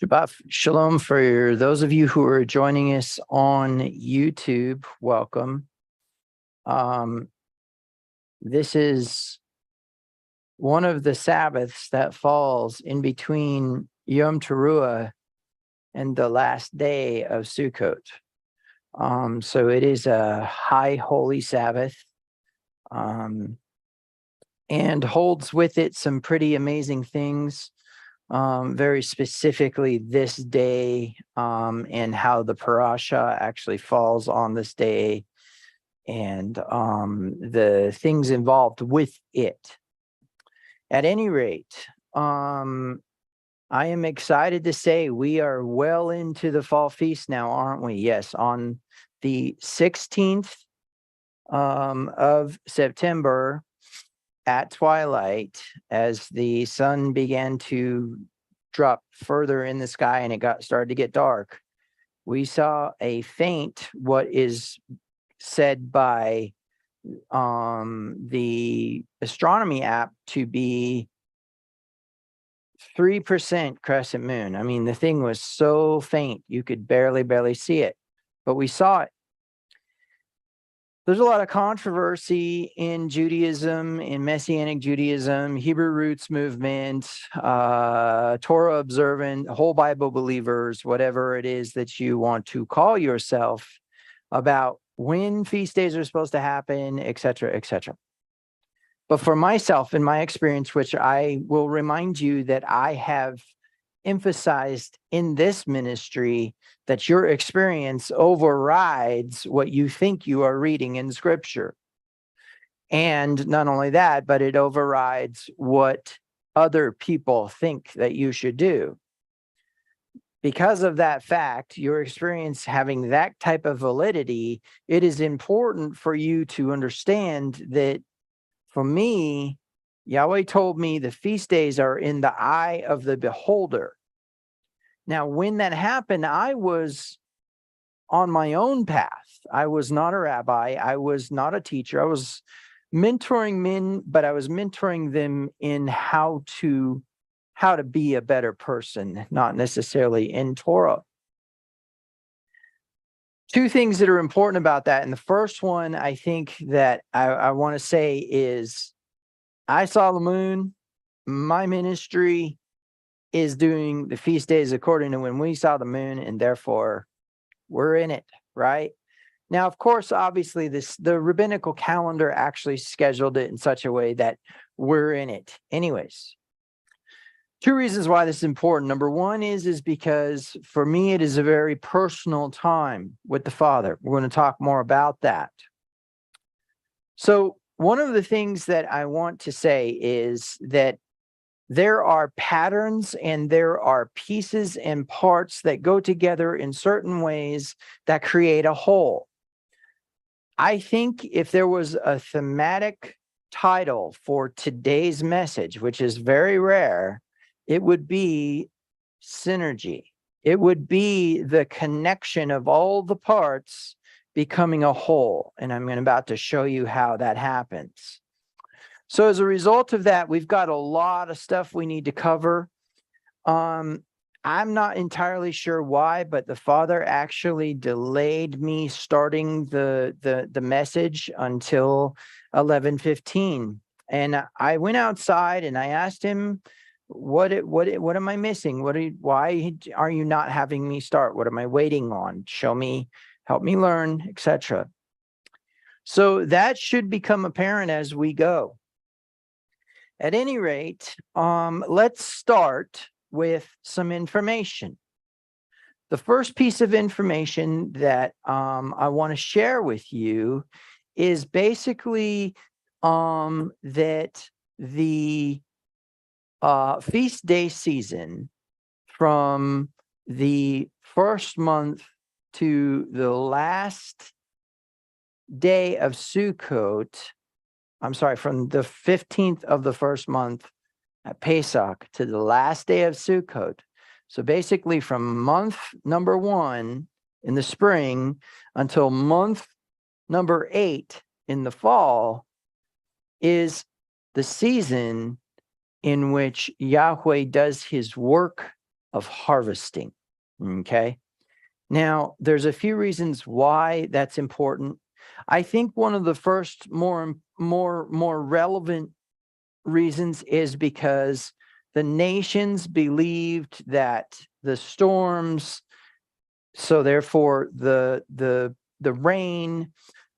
Shabbat Shalom for those of you who are joining us on YouTube. Welcome. This is one of the Sabbaths that falls in between Yom Teruah and the last day of Sukkot. So it is a high holy Sabbath and holds with it some pretty amazing things. Very specifically this day, and how the parasha actually falls on this day, and the things involved with it. At any rate, I am excited to say we are well into the fall feast now, aren't we? Yes, on the 16th of September, at twilight, as the sun began to drop further in the sky and it started to get dark, we saw a faint, what is said by the astronomy app to be 3% crescent moon. I mean, the thing was so faint you could barely see it, but we saw it. There's a lot of controversy in Judaism, in Messianic Judaism, Hebrew roots movement, Torah observant, whole Bible believers, whatever it is that you want to call yourself, about when feast days are supposed to happen, etc., etc. But for myself, in my experience, which I will remind you that I have emphasized in this ministry, that your experience overrides what you think you are reading in Scripture. And not only that, but it overrides what other people think that you should do. Because of that fact, your experience having that type of validity, it is important for you to understand that, for me, Yahweh told me the feast days are in the eye of the beholder. Now, when that happened, I was on my own path. I was not a rabbi. I was not a teacher. I was mentoring men, but I was mentoring them in how to be a better person, not necessarily in Torah. Two things that are important about that. And the first one I think that I want to say is, I saw the moon. My ministry is doing the feast days according to when we saw the moon, and therefore we're in it, right? Now, of course, obviously the rabbinical calendar actually scheduled it in such a way that we're in it. Anyways, two reasons why this is important. Number one is because for me, it is a very personal time with the Father. We're going to talk more about that. So one of the things that I want to say is that there are patterns and there are pieces and parts that go together in certain ways that create a whole. I think if there was a thematic title for today's message, which is very rare, it would be synergy. It would be the connection of all the parts becoming a whole. And I'm about to show you how that happens. So as a result of that, we've got a lot of stuff we need to cover. I'm not entirely sure why, but the Father actually delayed me starting the message until 11:15. And I went outside and I asked him, what am I missing? Why are you not having me start? What am I waiting on? Show me, help me learn, etc. So that should become apparent as we go. At any rate, let's start with some information. The first piece of information that I want to share with you is basically that the feast day season from the first month to the last day of Sukkot, from the 15th of the first month at Pesach to the last day of Sukkot. So basically from month number 1 in the spring until month number 8 in the fall is the season in which Yahweh does his work of harvesting. Okay. Now, there's a few reasons why that's important. I think one of the first more relevant reasons is because the nations believed that the storms, so therefore the rain,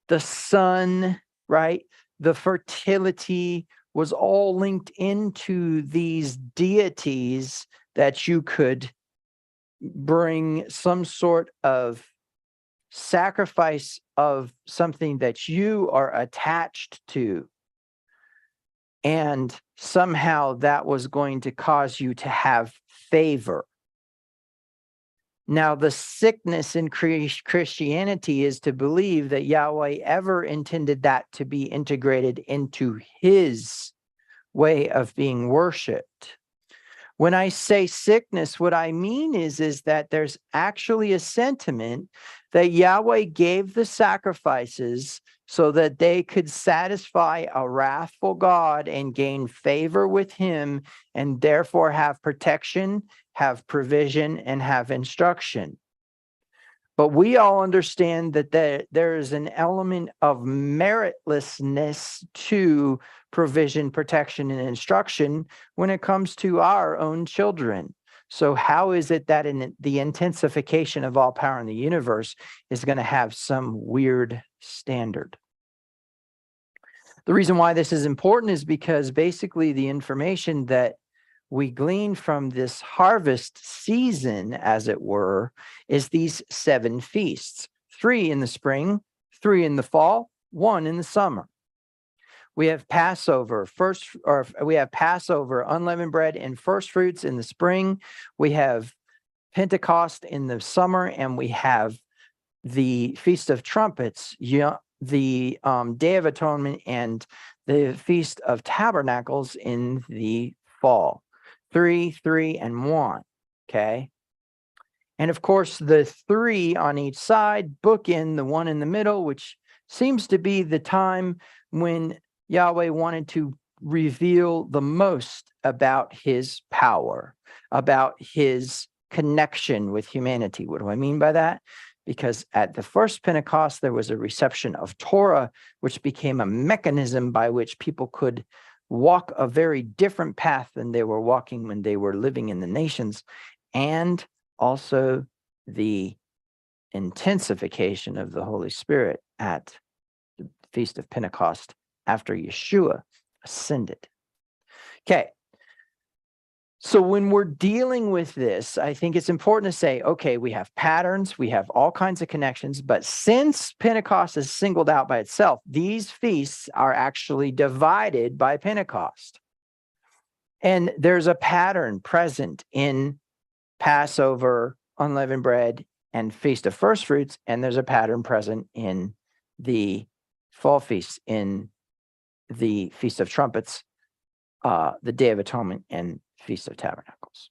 the sun, right, the fertility was all linked into these deities that you could bring some sort of sacrifice of something that you are attached to. And somehow that was going to cause you to have favor. Now, the sickness in Christianity is to believe that Yahweh ever intended that to be integrated into his way of being worshipped. When I say sickness, what I mean is that there's actually a sentiment that Yahweh gave the sacrifices so that they could satisfy a wrathful God and gain favor with him, and therefore have protection, have provision, and have instruction. But we all understand that there is an element of meritlessness to provision, protection, and instruction when it comes to our own children. So how is it that in the intensification of all power in the universe is going to have some weird standard? The reason why this is important is because basically the information that we glean from this harvest season, as it were, is these 7 feasts: 3 in the spring, 3 in the fall, 1 in the summer. We have Passover, unleavened bread and first fruits in the spring. We have Pentecost in the summer, and we have the Feast of Trumpets, the Day of Atonement, and the Feast of Tabernacles in the fall. 3, 3, and 1. Okay. And of course, the 3 on each side bookend the 1 in the middle, which seems to be the time when Yahweh wanted to reveal the most about his power, about his connection with humanity. What do I mean by that? Because at the first Pentecost, there was a reception of Torah, which became a mechanism by which people could walk a very different path than they were walking when they were living in the nations, and also the intensification of the Holy Spirit at the Feast of Pentecost after Yeshua ascended. Okay. So when we're dealing with this, I think it's important to say, okay, we have patterns, we have all kinds of connections, but since Pentecost is singled out by itself, these feasts are actually divided by Pentecost. And there's a pattern present in Passover, unleavened bread, and Feast of First Fruits, and there's a pattern present in the fall feasts, in the Feast of Trumpets, the Day of Atonement, and Feast of Tabernacles.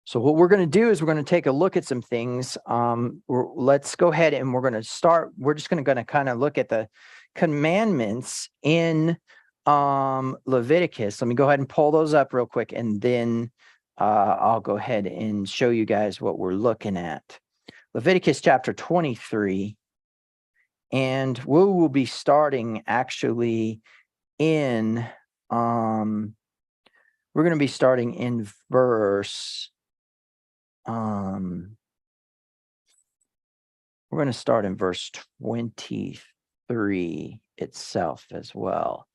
So what we're going to do is we're going to take a look at some things. Let's go ahead and we're going to start. We're just going to kind of look at the commandments in Leviticus. Let me go ahead and pull those up real quick, and then I'll go ahead and show you guys what we're looking at. Leviticus chapter 23, and we will be starting actually in we're going to be starting in verse we're going to start in verse 23 itself as well.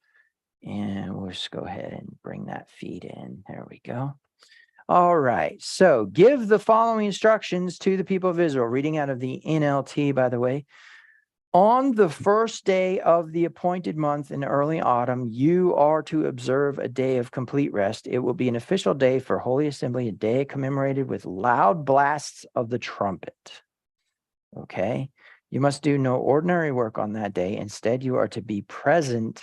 And we'll just go ahead and bring that feed in. There we go. All right. So give the following instructions to the people of Israel, reading out of the NLT, by the way. On the first day of the appointed month in early autumn, you are to observe a day of complete rest. It will be an official day for Holy Assembly, a day commemorated with loud blasts of the trumpet. Okay. You must do no ordinary work on that day. Instead, you are to be present,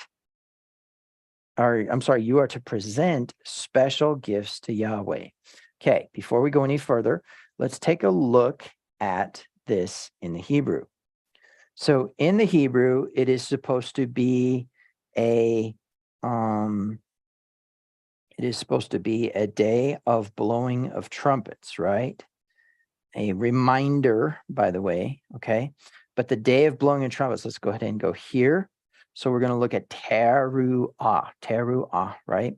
you are to present special gifts to Yahweh. Okay. Before we go any further, let's take a look at this in the Hebrew. So in the Hebrew, it is supposed to be a It is supposed to be a day of blowing of trumpets, right? A reminder, by the way, okay? But the day of blowing of trumpets, let's go ahead and go here. So we're going to look at teruah, right?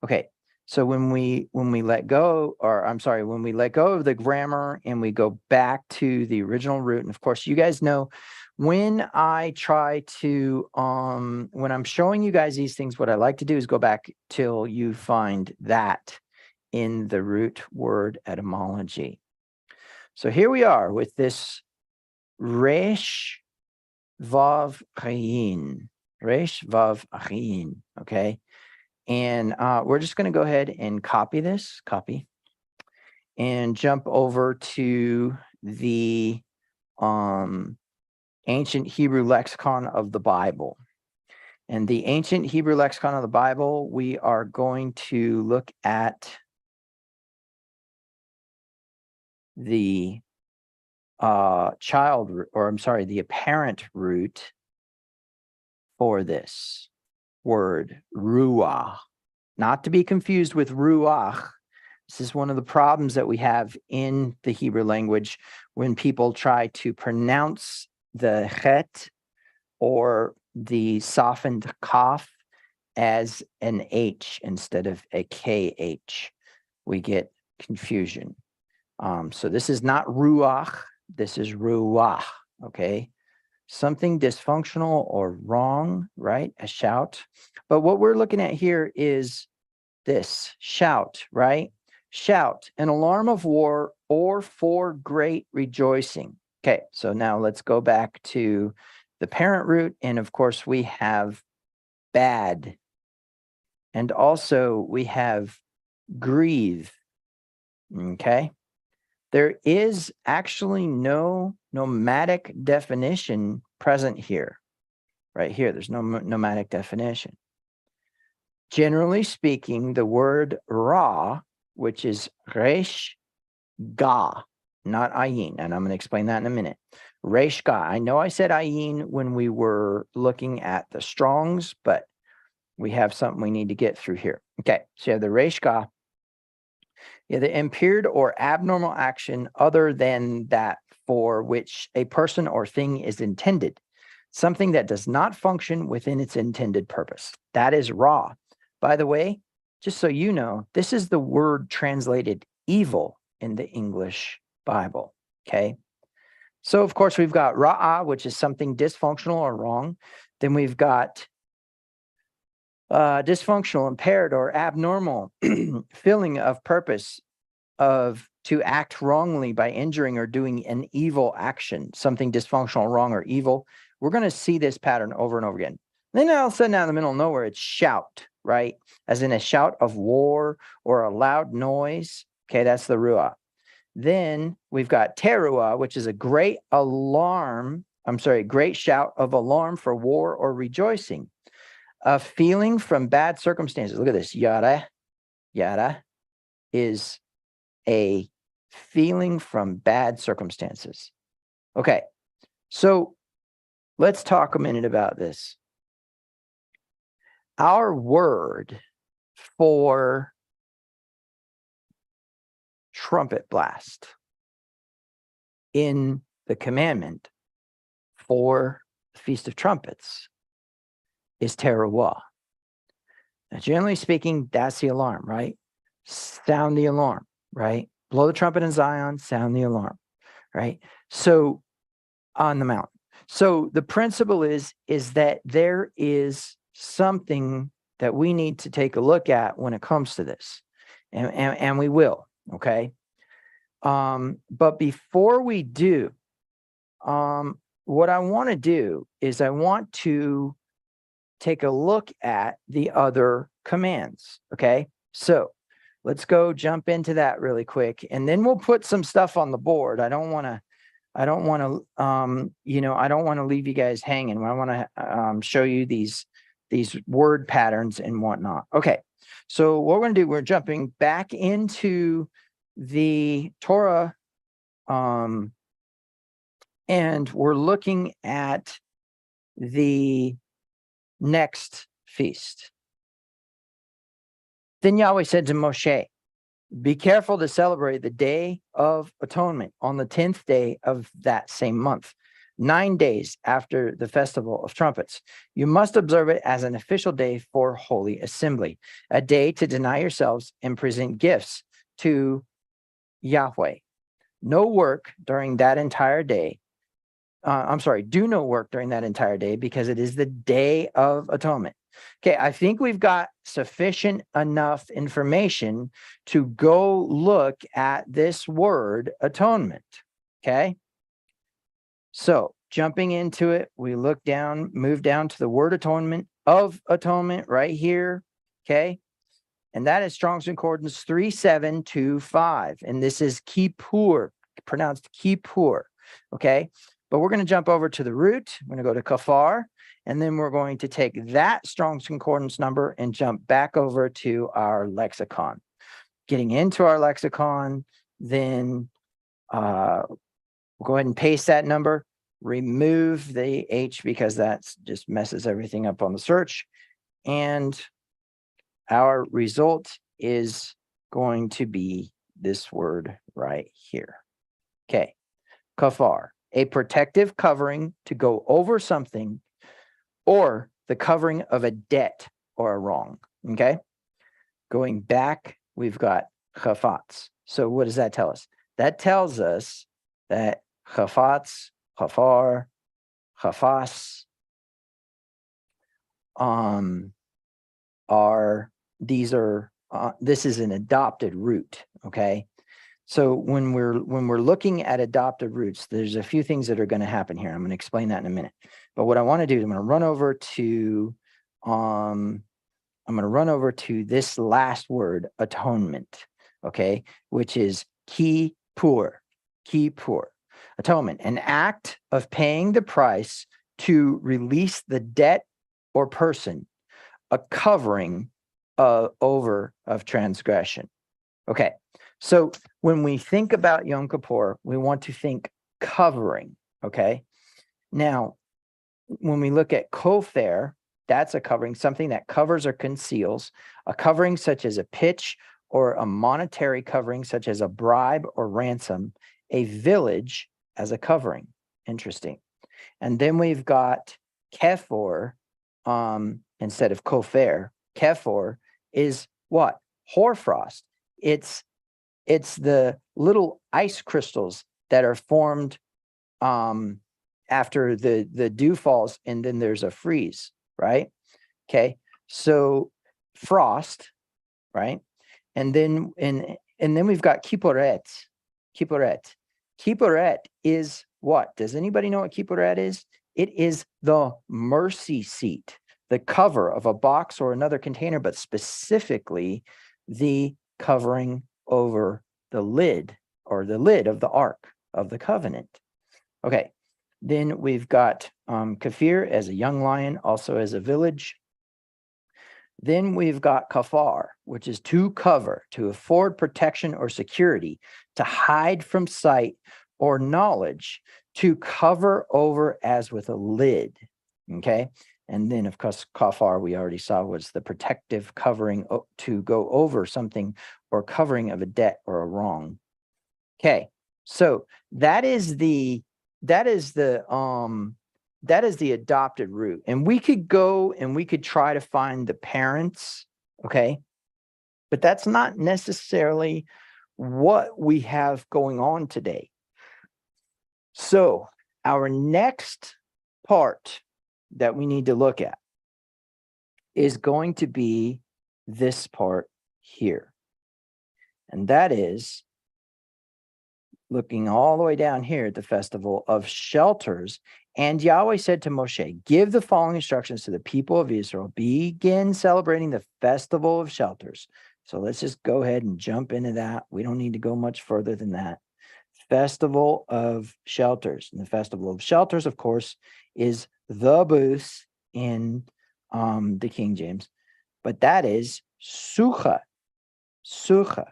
Okay. So when we let go, or I'm sorry, when we let go of the grammar and we go back to the original root, and of course, you guys know when I try to when I'm showing you guys these things, what I like to do is go back till you find that in the root word etymology. So here we are with this resh vav ayin, resh vav ayin, okay? And we're just going to go ahead and copy, and jump over to the ancient Hebrew lexicon of the Bible. And the ancient Hebrew lexicon of the Bible, we are going to look at the the apparent root for this word, ruah, not to be confused with ruach. This is one of the problems that we have in the Hebrew language when people try to pronounce the chet or the softened kaf as an H instead of a KH. We get confusion. So this is not ruach, this is ruah, okay? Something dysfunctional or wrong, right? A shout. But what we're looking at here is this shout, right? Shout, an alarm of war or for great rejoicing. Okay, so now let's go back to the parent root. And of course, we have bad. And also we have grieve. Okay. There is actually no nomadic definition present here. Right here, there's no nomadic definition. Generally speaking, the word ra, which is resh ga, not ayin, and I'm going to explain that in a minute. Resh ga. I know I said ayin when we were looking at the Strongs, but we have something we need to get through here. Okay, so you have the resh ga. Yeah, the impaired or abnormal action other than that for which a person or thing is intended, something that does not function within its intended purpose. That is raw. By the way, just so you know, this is the word translated evil in the English Bible, okay? So, of course, we've got ra'ah, which is something dysfunctional or wrong. Then we've got dysfunctional, impaired, or abnormal feeling of purpose of to act wrongly by injuring or doing an evil action, something dysfunctional, wrong, or evil. We're going to see this pattern over and over again. Then all of a sudden out in the middle of nowhere, it's shout, right? As in a shout of war or a loud noise. Okay, that's the ruah. Then we've got teruah, which is a great alarm. Great shout of alarm for war or rejoicing. A feeling from bad circumstances. Look at this. Yada is a feeling from bad circumstances. Okay, so let's talk a minute about this. Our word for trumpet blast in the commandment for the Feast of Trumpets is teruah. Now, generally speaking, that's the alarm, right? Sound the alarm, right? Blow the trumpet in Zion, sound the alarm, right? So on the mountain. So the principle is that there is something that we need to take a look at when it comes to this. And we will, okay? But before we do, what I want to do is I want to take a look at the other commands, okay? So let's go jump into that really quick, and then we'll put some stuff on the board. I don't want to leave you guys hanging. I want to show you these word patterns and whatnot. Okay, so what we're going to do, we're jumping back into the Torah, and we're looking at the next feast. Then Yahweh said to Moshe, be careful to celebrate the Day of Atonement on the 10th day of that same month, 9 days after the Festival of Trumpets. You must observe it as an official day for Holy Assembly, a day to deny yourselves and present gifts to Yahweh. No work during that entire day. Do no work during that entire day because it is the Day of Atonement. Okay, I think we've got sufficient enough information to go look at this word atonement. Okay, so jumping into it, we look down, move down to the word atonement right here. Okay, and that is Strong's Concordance 3725, and this is Kippur, pronounced Kippur. Okay, but we're going to jump over to the root. I'm going to go to kafar. And then we're going to take that Strong's Concordance number and jump back over to our lexicon. Getting into our lexicon, then we'll go ahead and paste that number, remove the H because that just messes everything up on the search. And our result is going to be this word right here. Okay, kafar, a protective covering to go over something or the covering of a debt or a wrong, okay? Going back, we've got chafatz. So what does that tell us? That tells us that chafatz, chafar, chafas, this is an adopted root, okay? So when we're looking at adopted roots, there's a few things that are going to happen here. I'm going to explain that in a minute. But what I want to do is I'm going to run over to this last word, atonement, okay, which is kippur, atonement, an act of paying the price to release the debt or person, a covering over of transgression. Okay, so when we think about Yom Kippur, we want to think covering, okay? Now, when we look at kofar, that's a covering, something that covers or conceals, a covering such as a pitch or a monetary covering such as a bribe or ransom, a village as a covering. Interesting. And then we've got kefor instead of kofar. Kefor is what? Hoarfrost. It's the little ice crystals that are formed after the dew falls, and then there's a freeze, right? Okay, so frost, right? And then we've got kipporet. Kipporet is what? Does anybody know what kipporet is? It is the mercy seat, the cover of a box or another container, but specifically the covering over the lid or the lid of the Ark of the Covenant. Okay, then we've got kafir as a young lion, also as a village. Then we've got kafar, which is to cover, to afford protection or security, to hide from sight or knowledge, to cover over as with a lid. Okay, and then of course kafar we already saw was the protective covering to go over something or covering of a debt or a wrong. Okay, so that is the adopted root, and we could go and we could try to find the parents, okay, but that's not necessarily what we have going on today. So our next part that we need to look at is going to be this part here, and that is looking all the way down here at the Festival of Shelters. And Yahweh said to Moshe, give the following instructions to the people of Israel. Begin celebrating the Festival of Shelters. So let's just go ahead and jump into that. We don't need to go much further than that. Festival of Shelters. And the Festival of Shelters, of course, is the booths in the King James. But that is Sukkah. Sukkah.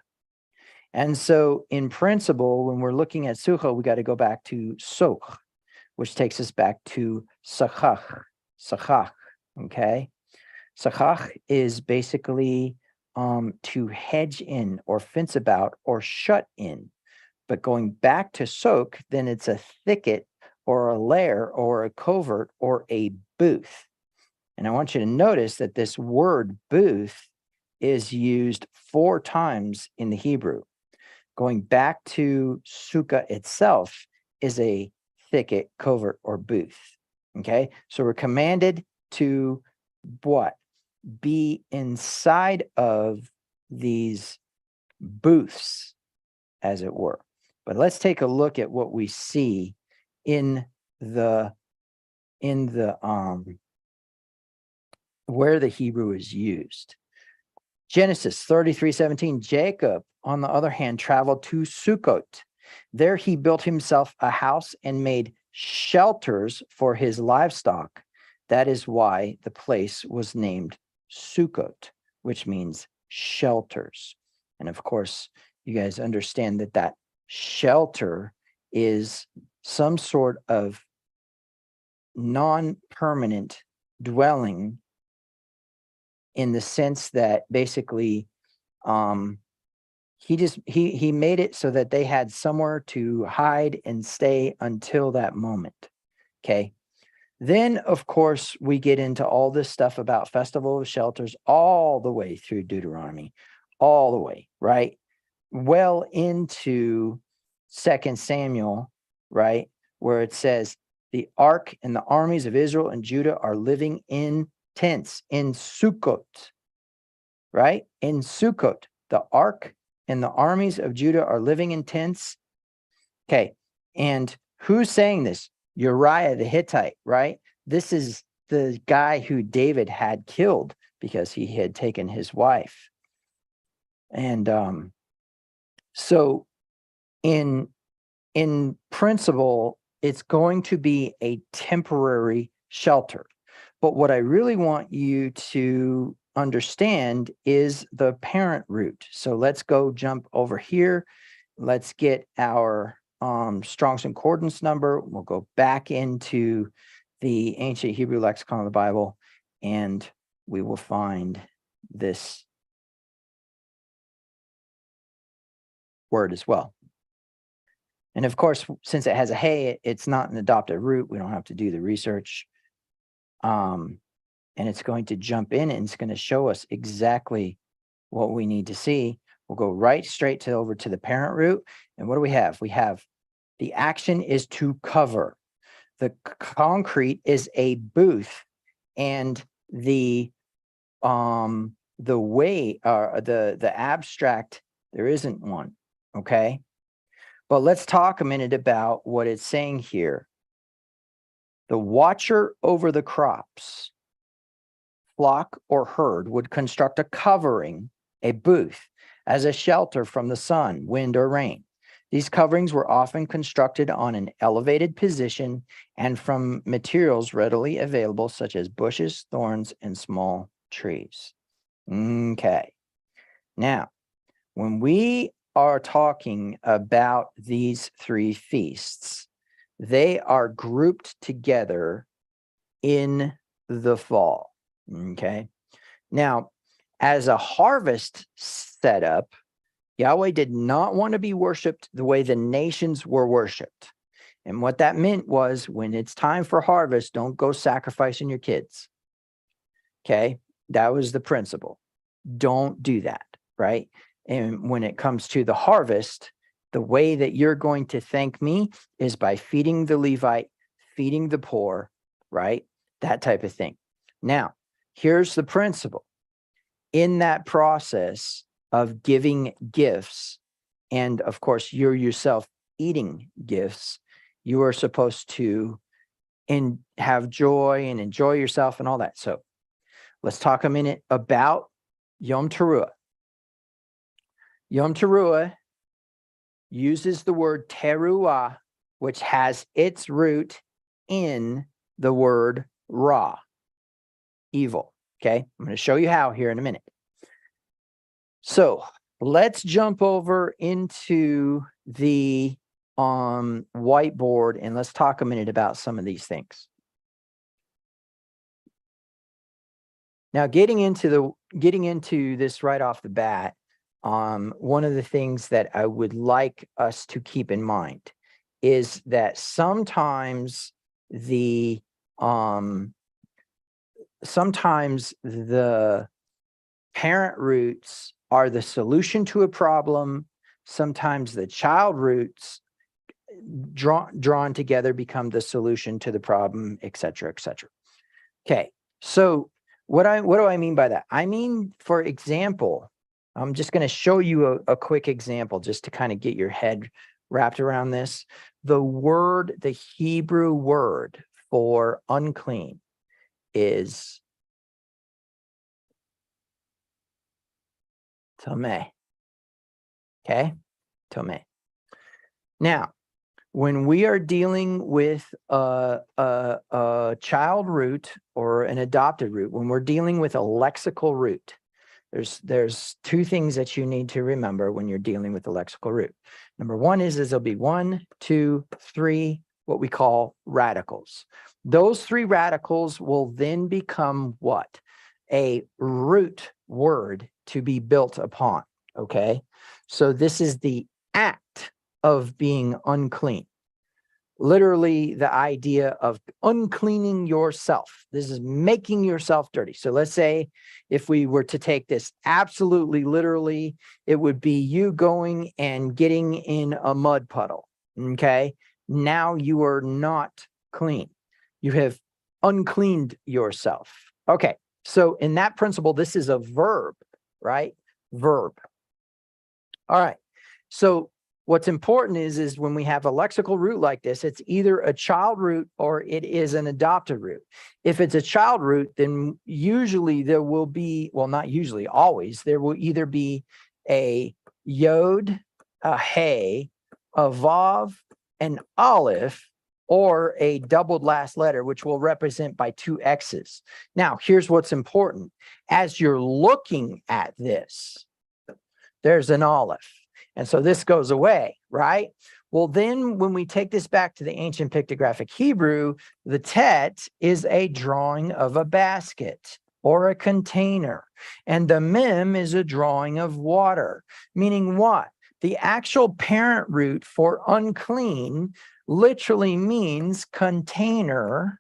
And so in principle, when we're looking at Sukkah, we got to go back to Soch, which takes us back to Sachach. Sachach, okay? Sachach is basically to hedge in or fence about or shut in. But going back to soak, then it's a thicket or a lair or a covert or a booth. And I want you to notice that this word booth is used 4 times in the Hebrew. Going back to sukkah itself is a thicket, covert, or booth. Okay, so we're commanded to what? Be inside of these booths, as it were. But let's take a look at what we see in the where the Hebrew is used. Genesis 33:17, Jacob, on the other hand, traveled to Sukkot. There he built himself a house and made shelters for his livestock. That is why the place was named Sukkot, which means shelters. And of course, you guys understand that that shelter is some sort of non-permanent dwelling, in the sense that basically he made it so that they had somewhere to hide and stay until that moment. Okay. Then, of course, we get into all this stuff about Festival of Shelters all the way through Deuteronomy, all the way, right? Well into 2 Samuel, right? Where it says, the ark and the armies of Israel and Judah are living in tents, in Sukkot, right? In Sukkot, the ark and the armies of Judah are living in tents. Okay. And who's saying this? Uriah the Hittite, right? This is the guy who David had killed because he had taken his wife. And so in principle, it's going to be a temporary shelter. But what I really want you to understand is the parent root. So let's go jump over here. Let's get our Strong's Concordance number. We'll go back into the Ancient Hebrew Lexicon of the Bible, and we will find this word as well. And of course, since it has a hey, it's not an adopted root. We don't have to do the research. And it's going to jump in and it's going to show us exactly what we need to see. We'll go right straight over to the parent root. And what do we have? We have the action is to cover. The concrete is a booth, and the way the abstract, there isn't one. Okay. But let's talk a minute about what it's saying here. The watcher over the crops, flock or herd, would construct a covering, a booth, as a shelter from the sun, wind, or rain. These coverings were often constructed on an elevated position and from materials readily available, such as bushes, thorns, and small trees. Okay. Now, when we are talking about these 3 feasts, they are grouped together in the fall. Okay. Now, as a harvest setup, Yahweh did not want to be worshiped the way the nations were worshiped. And what that meant was, when it's time for harvest, don't go sacrificing your kids. Okay. That was the principle. Don't do that. Right. And when it comes to the harvest, the way that you're going to thank me is by feeding the Levite, feeding the poor, right? That type of thing. Now, here's the principle. In that process of giving gifts, and of course, you're yourself eating gifts, you are supposed to have joy and enjoy yourself and all that. So let's talk a minute about Yom Teruah. Yom Teruah uses the word teruah, which has its root in the word ra, evil. Okay, I'm going to show you how here in a minute. So let's jump over into the whiteboard and let's talk a minute about some of these things. Now, getting into getting into this right off the bat, one of the things that I would like us to keep in mind is that sometimes the parent roots are the solution to a problem. Sometimes the child roots drawn together become the solution to the problem, et cetera, et cetera. Okay, so what do I mean by that? I mean, for example, I'm just going to show you a quick example just to kind of get your head wrapped around this. The Hebrew word for unclean is tameh. Okay, tameh. Now, when we are dealing with a child root or an adopted root, when we're dealing with a lexical root, there's two things that you need to remember when you're dealing with a lexical root. Number one is there'll be 1, 2, 3, what we call radicals. Those 3 radicals will then become what? A root word to be built upon, okay? So this is the act of being unclean. Literally the idea of uncleaning yourself. This is making yourself dirty. So let's say if we were to take this absolutely literally, it would be you going and getting in a mud puddle, okay? Now you are not clean. You have uncleaned yourself. Okay, so in that principle, this is a verb, right? Verb. All right, so what's important is when we have a lexical root like this, it's either a child root or it is an adopted root. If it's a child root, then usually there will be, well, not usually, always, there will either be a yod, a hey, a vav, an aleph, or a doubled last letter, which will represent by 2 X's. Now, here's what's important. As you're looking at this, there's an aleph. And so this goes away, right? Well, then when we take this back to the ancient pictographic Hebrew, the tet is a drawing of a basket or a container. And the mem is a drawing of water, meaning what? The actual parent root for unclean literally means container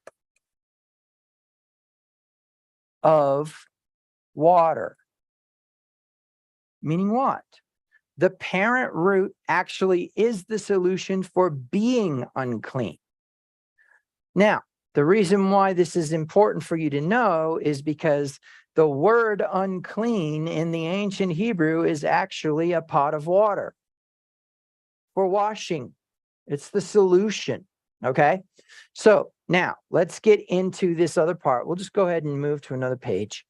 of water. Meaning what? The parent root actually is the solution for being unclean. Now, the reason why this is important for you to know is because the word unclean in the ancient Hebrew is actually a pot of water for washing. It's the solution, okay? So now let's get into this other part. We'll just go ahead and move to another page.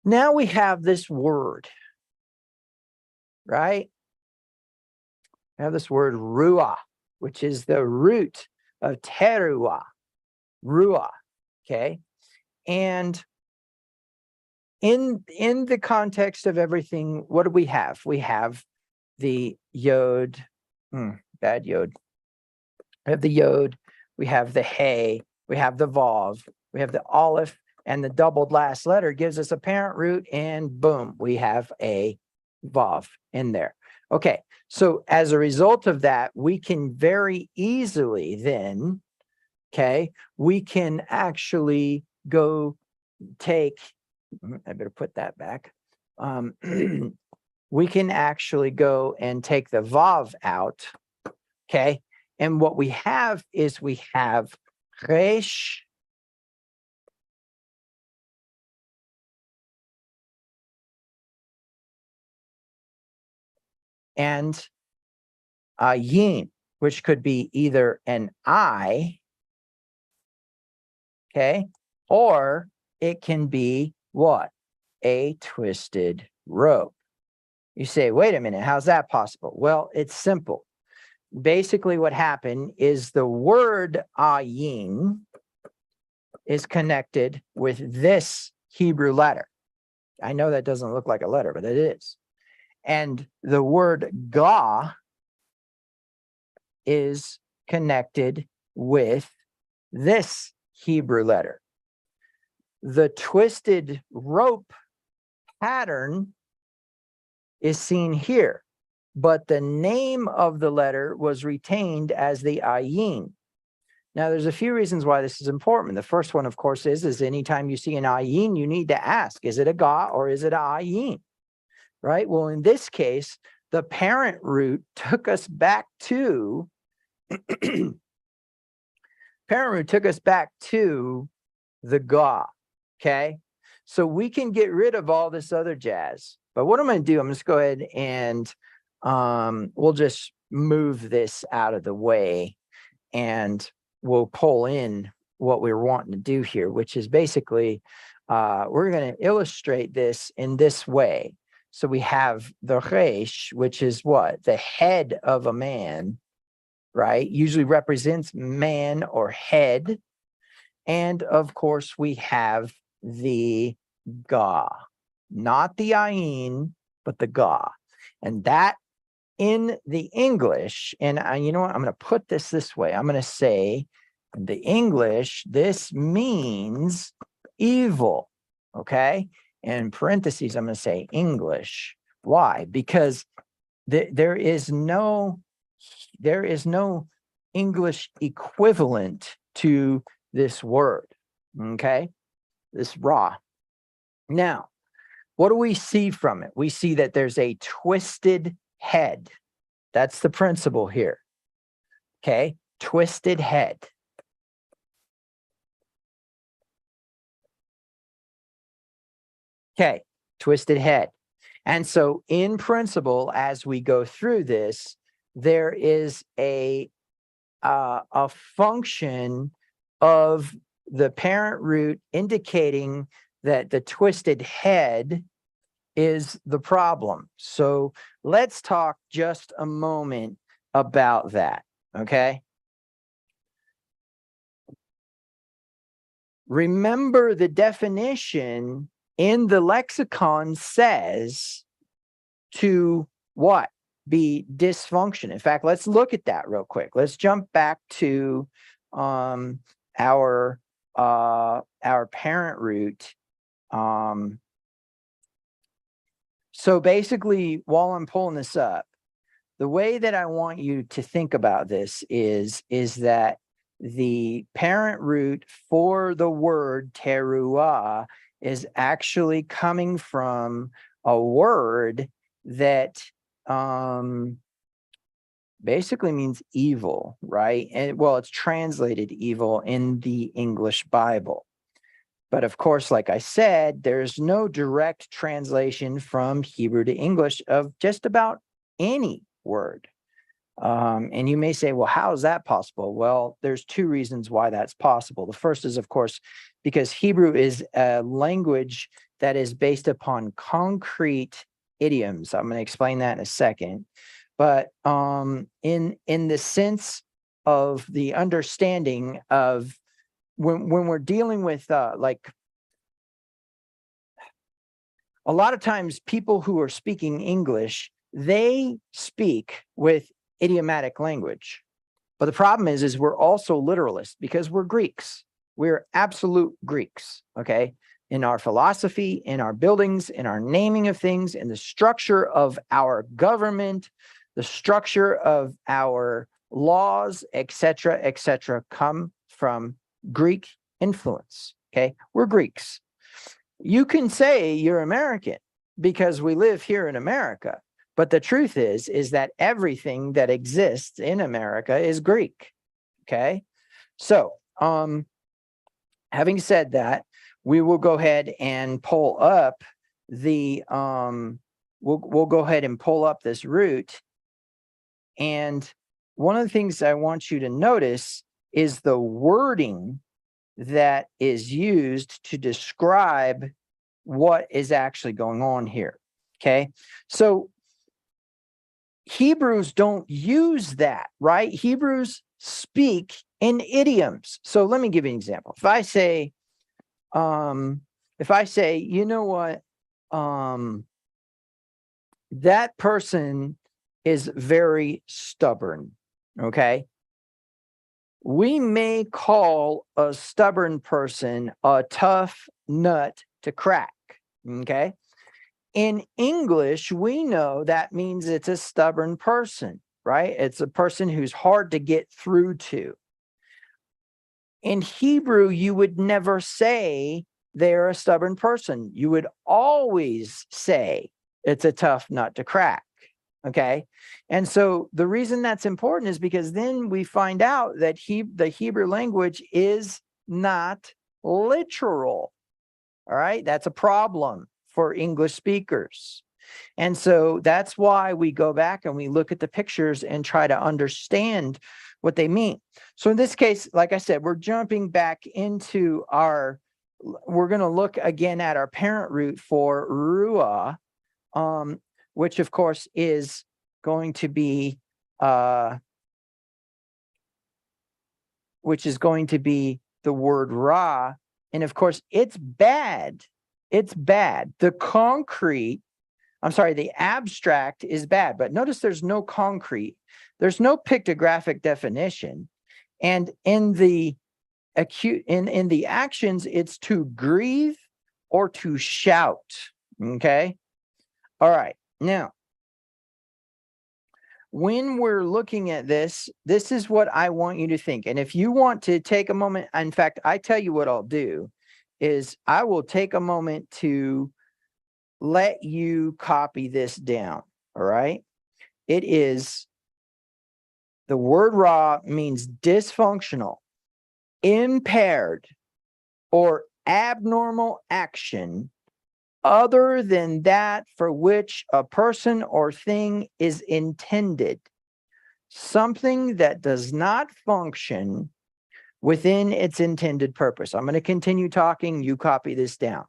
Now we have this word, right? We have this word ruah, which is the root of teruah, ruah, okay? And in the context of everything, what do we have? We have the yod, bad yod. We have the yod, we have the hey, we have the vav, we have the aleph, and the doubled last letter gives us a parent root, and boom, we have a vav in there. Okay, so as a result of that, we can very easily then, okay, we can actually go take, I better put that back. We can actually go and take the vav out, okay? And what we have is we have resh and yin, which could be either an I, okay, or it can be what? A twisted rope. You say, wait a minute, how's that possible? Well, it's simple. Basically, what happened is the word ayin is connected with this Hebrew letter. I know that doesn't look like a letter, but it is. And the word ga is connected with this Hebrew letter. The twisted rope pattern is seen here, but the name of the letter was retained as the ayin. Now, there's a few reasons why this is important. The first one, of course, is anytime you see an ayin, you need to ask, is it a ga or is it a ayin? Right? Well, in this case, the parent root took us back to the ga. Okay. So we can get rid of all this other jazz. But what I'm going to do, I'm just go ahead and we'll just move this out of the way, and we'll pull in what we're wanting to do here, which is basically we're going to illustrate this in this way. So we have the resh, which is what? The head of a man, right? Usually represents man or head. And of course, we have the ga, not the ayin, but the ga. And that in the English, and you know what? I'm going to put this way. I'm going to say in the English, this means evil. Okay. And in parentheses, I'm going to say English. Why? Because there is no English equivalent to this word. Okay. This ra. Now, what do we see from it? We see that there's a twisted head. That's the principle here. Okay. Twisted head. Okay. Twisted head. And so in principle, as we go through this, there is a function of the parent root indicating that the twisted head is the problem. So let's talk just a moment about that, okay? Remember, the definition in the lexicon says to what? Be dysfunction. In fact, let's look at that real quick. Let's jump back to our parent root. So basically, while I'm pulling this up, the way that I want you to think about this is that the parent root for the word teruah is actually coming from a word that basically means evil, right? And well, it's translated evil in the English Bible. But of course, like I said, there's no direct translation from Hebrew to English of just about any word. And you may say, well, how is that possible? Well, there's two reasons why that's possible. The first is, of course, because Hebrew is a language that is based upon concrete idioms. I'm going to explain that in a second. But in the sense of the understanding of when we're dealing with like a lot of times people who are speaking English, they speak with idiomatic language. But the problem is we're also literalists because we're Greeks. We're absolute Greeks, okay? In our philosophy, in our buildings, in our naming of things, in the structure of our government, the structure of our laws, etc., come from Greek influence, okay? We're Greeks. You can say you're American because we live here in America, but the truth is that everything that exists in America is Greek, okay? So, having said that, we will go ahead and pull up the, we'll go ahead and pull up this root. And one of the things I want you to notice is the wording that is used to describe what is actually going on here, okay? So Hebrews don't use that, right? Hebrews speak in idioms. So let me give you an example. If I say, you know what, that person is very stubborn, okay? We may call a stubborn person a tough nut to crack, okay? In English, we know that means it's a stubborn person, right? It's a person who's hard to get through to. In Hebrew, you would never say they're a stubborn person. You would always say it's a tough nut to crack. Okay. And so the reason that's important is because then we find out that the Hebrew language is not literal. All right. That's a problem for English speakers. And so that's why we go back and we look at the pictures and try to understand what they mean. So in this case, like I said, we're jumping back into we're going to look again at our parent root for ruah, which of course is going to be the word ra. And of course, it's bad. It's bad. The abstract is bad, but notice there's no concrete. There's no pictographic definition. And in the in the actions, it's to grieve or to shout. Okay. All right. Now, when we're looking at this is what I want you to think. And if you want to take a moment, in fact, I tell you what I'll do is I will take a moment to let you copy this down. All right. It is, the word raw means dysfunctional, impaired, or abnormal action other than that for which a person or thing is intended. Something that does not function within its intended purpose. I'm going to continue talking. You copy this down.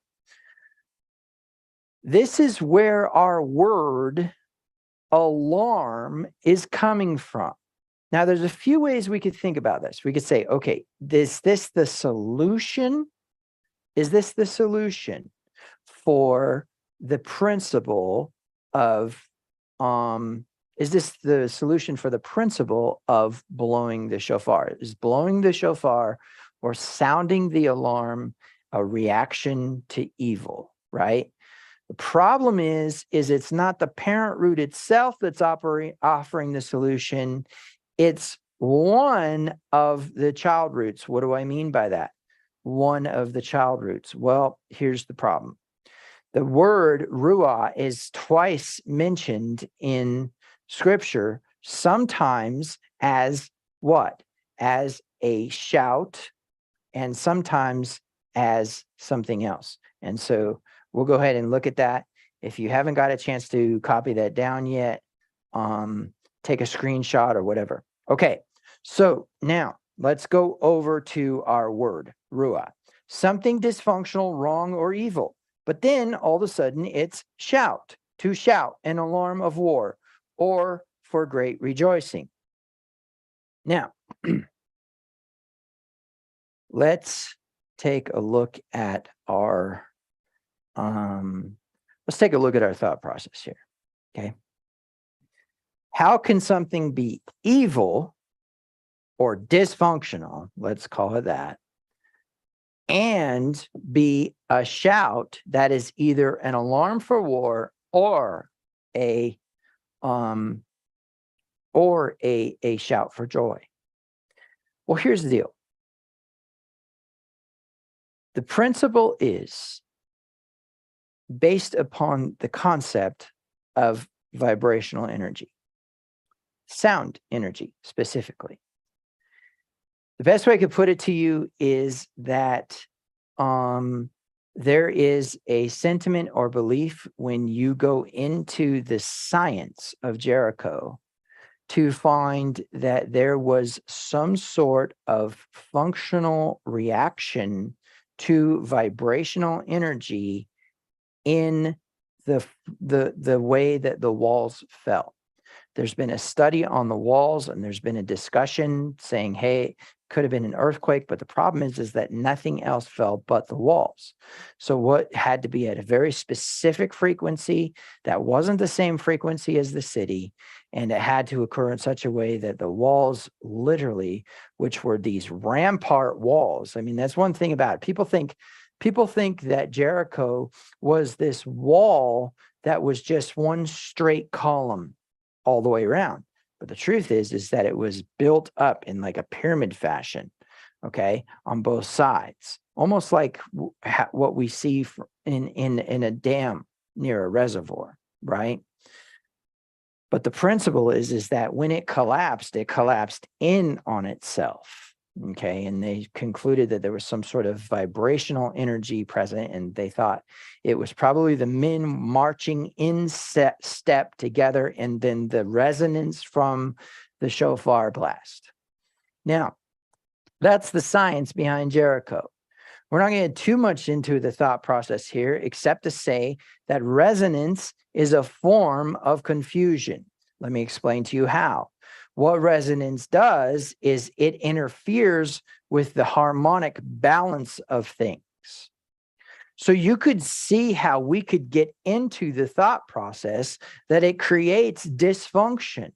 This is where our word alarm is coming from. Now, there's a few ways we could think about this. We could say, okay, is this the solution? Is this the solution for the principle of, is this the solution for the principle of blowing the shofar? Is blowing the shofar or sounding the alarm a reaction to evil, right? The problem is it's not the parent root itself that's offering the solution. It's one of the child roots. What do I mean by that? One of the child roots. Well, here's the problem. The word ruah is twice mentioned in Scripture, sometimes as what? As a shout, and sometimes as something else. And so we'll go ahead and look at that. If you haven't got a chance to copy that down yet, take a screenshot or whatever. Okay, so now let's go over to our word, ruah. Something dysfunctional, wrong, or evil. But then all of a sudden it's shout, to shout, an alarm of war, or for great rejoicing. Now, let's take a look at our thought process here. Okay. How can something be evil or dysfunctional, let's call it that, and be a shout that is either an alarm for war or a shout for joy? Well, here's the deal. The principle is based upon the concept of vibrational energy, sound energy specifically. The best way I could put it to you is that there is a sentiment or belief when you go into the science of Jericho to find that there was some sort of functional reaction to vibrational energy in the way that the walls fell. There's been a study on the walls, and there's been a discussion saying, hey, could have been an earthquake, but the problem is that nothing else fell but the walls. So what had to be at a very specific frequency that wasn't the same frequency as the city, and it had to occur in such a way that the walls literally, which were these rampart walls. I mean, that's one thing about it. People think that Jericho was this wall that was just one straight column all the way around. But the truth is that it was built up in like a pyramid fashion, okay, on both sides, almost like what we see in a dam near a reservoir, right? But the principle is that when it collapsed in on itself. Okay. And they concluded that there was some sort of vibrational energy present, and they thought it was probably the men marching in step together, and then the resonance from the shofar blast. Now, that's the science behind Jericho. We're not going to get too much into the thought process here, except to say that resonance is a form of confusion. Let me explain to you how. What resonance does is it interferes with the harmonic balance of things. So you could see how we could get into the thought process that it creates dysfunction,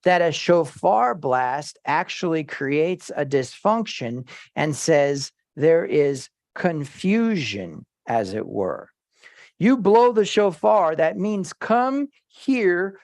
that a shofar blast actually creates a dysfunction and says there is confusion, as it were. You blow the shofar, that means come here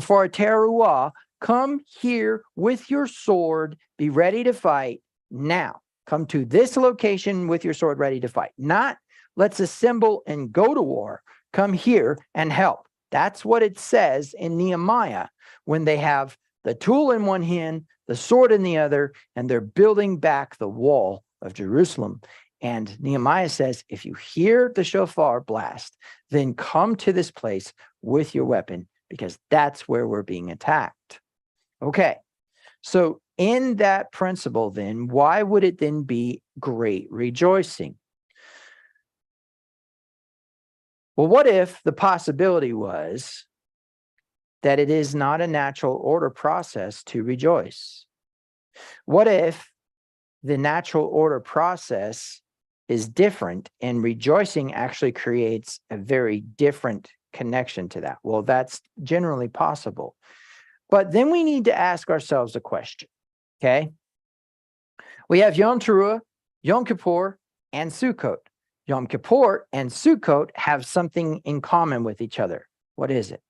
for a teruah. Come here with your sword, be ready to fight now. Come to this location with your sword ready to fight. Not let's assemble and go to war. Come here and help. That's what it says in Nehemiah when they have the tool in one hand, the sword in the other, and they're building back the wall of Jerusalem. And Nehemiah says, if you hear the shofar blast, then come to this place with your weapon, because that's where we're being attacked. Okay, so in that principle, then, why would it then be great rejoicing? Well, what if the possibility was that it is not a natural order process to rejoice? What if the natural order process is different and rejoicing actually creates a very different connection to that? Well, that's generally possible. But then we need to ask ourselves a question, okay? We have Yom Teruah, Yom Kippur, and Sukkot. Yom Kippur and Sukkot have something in common with each other. What is it?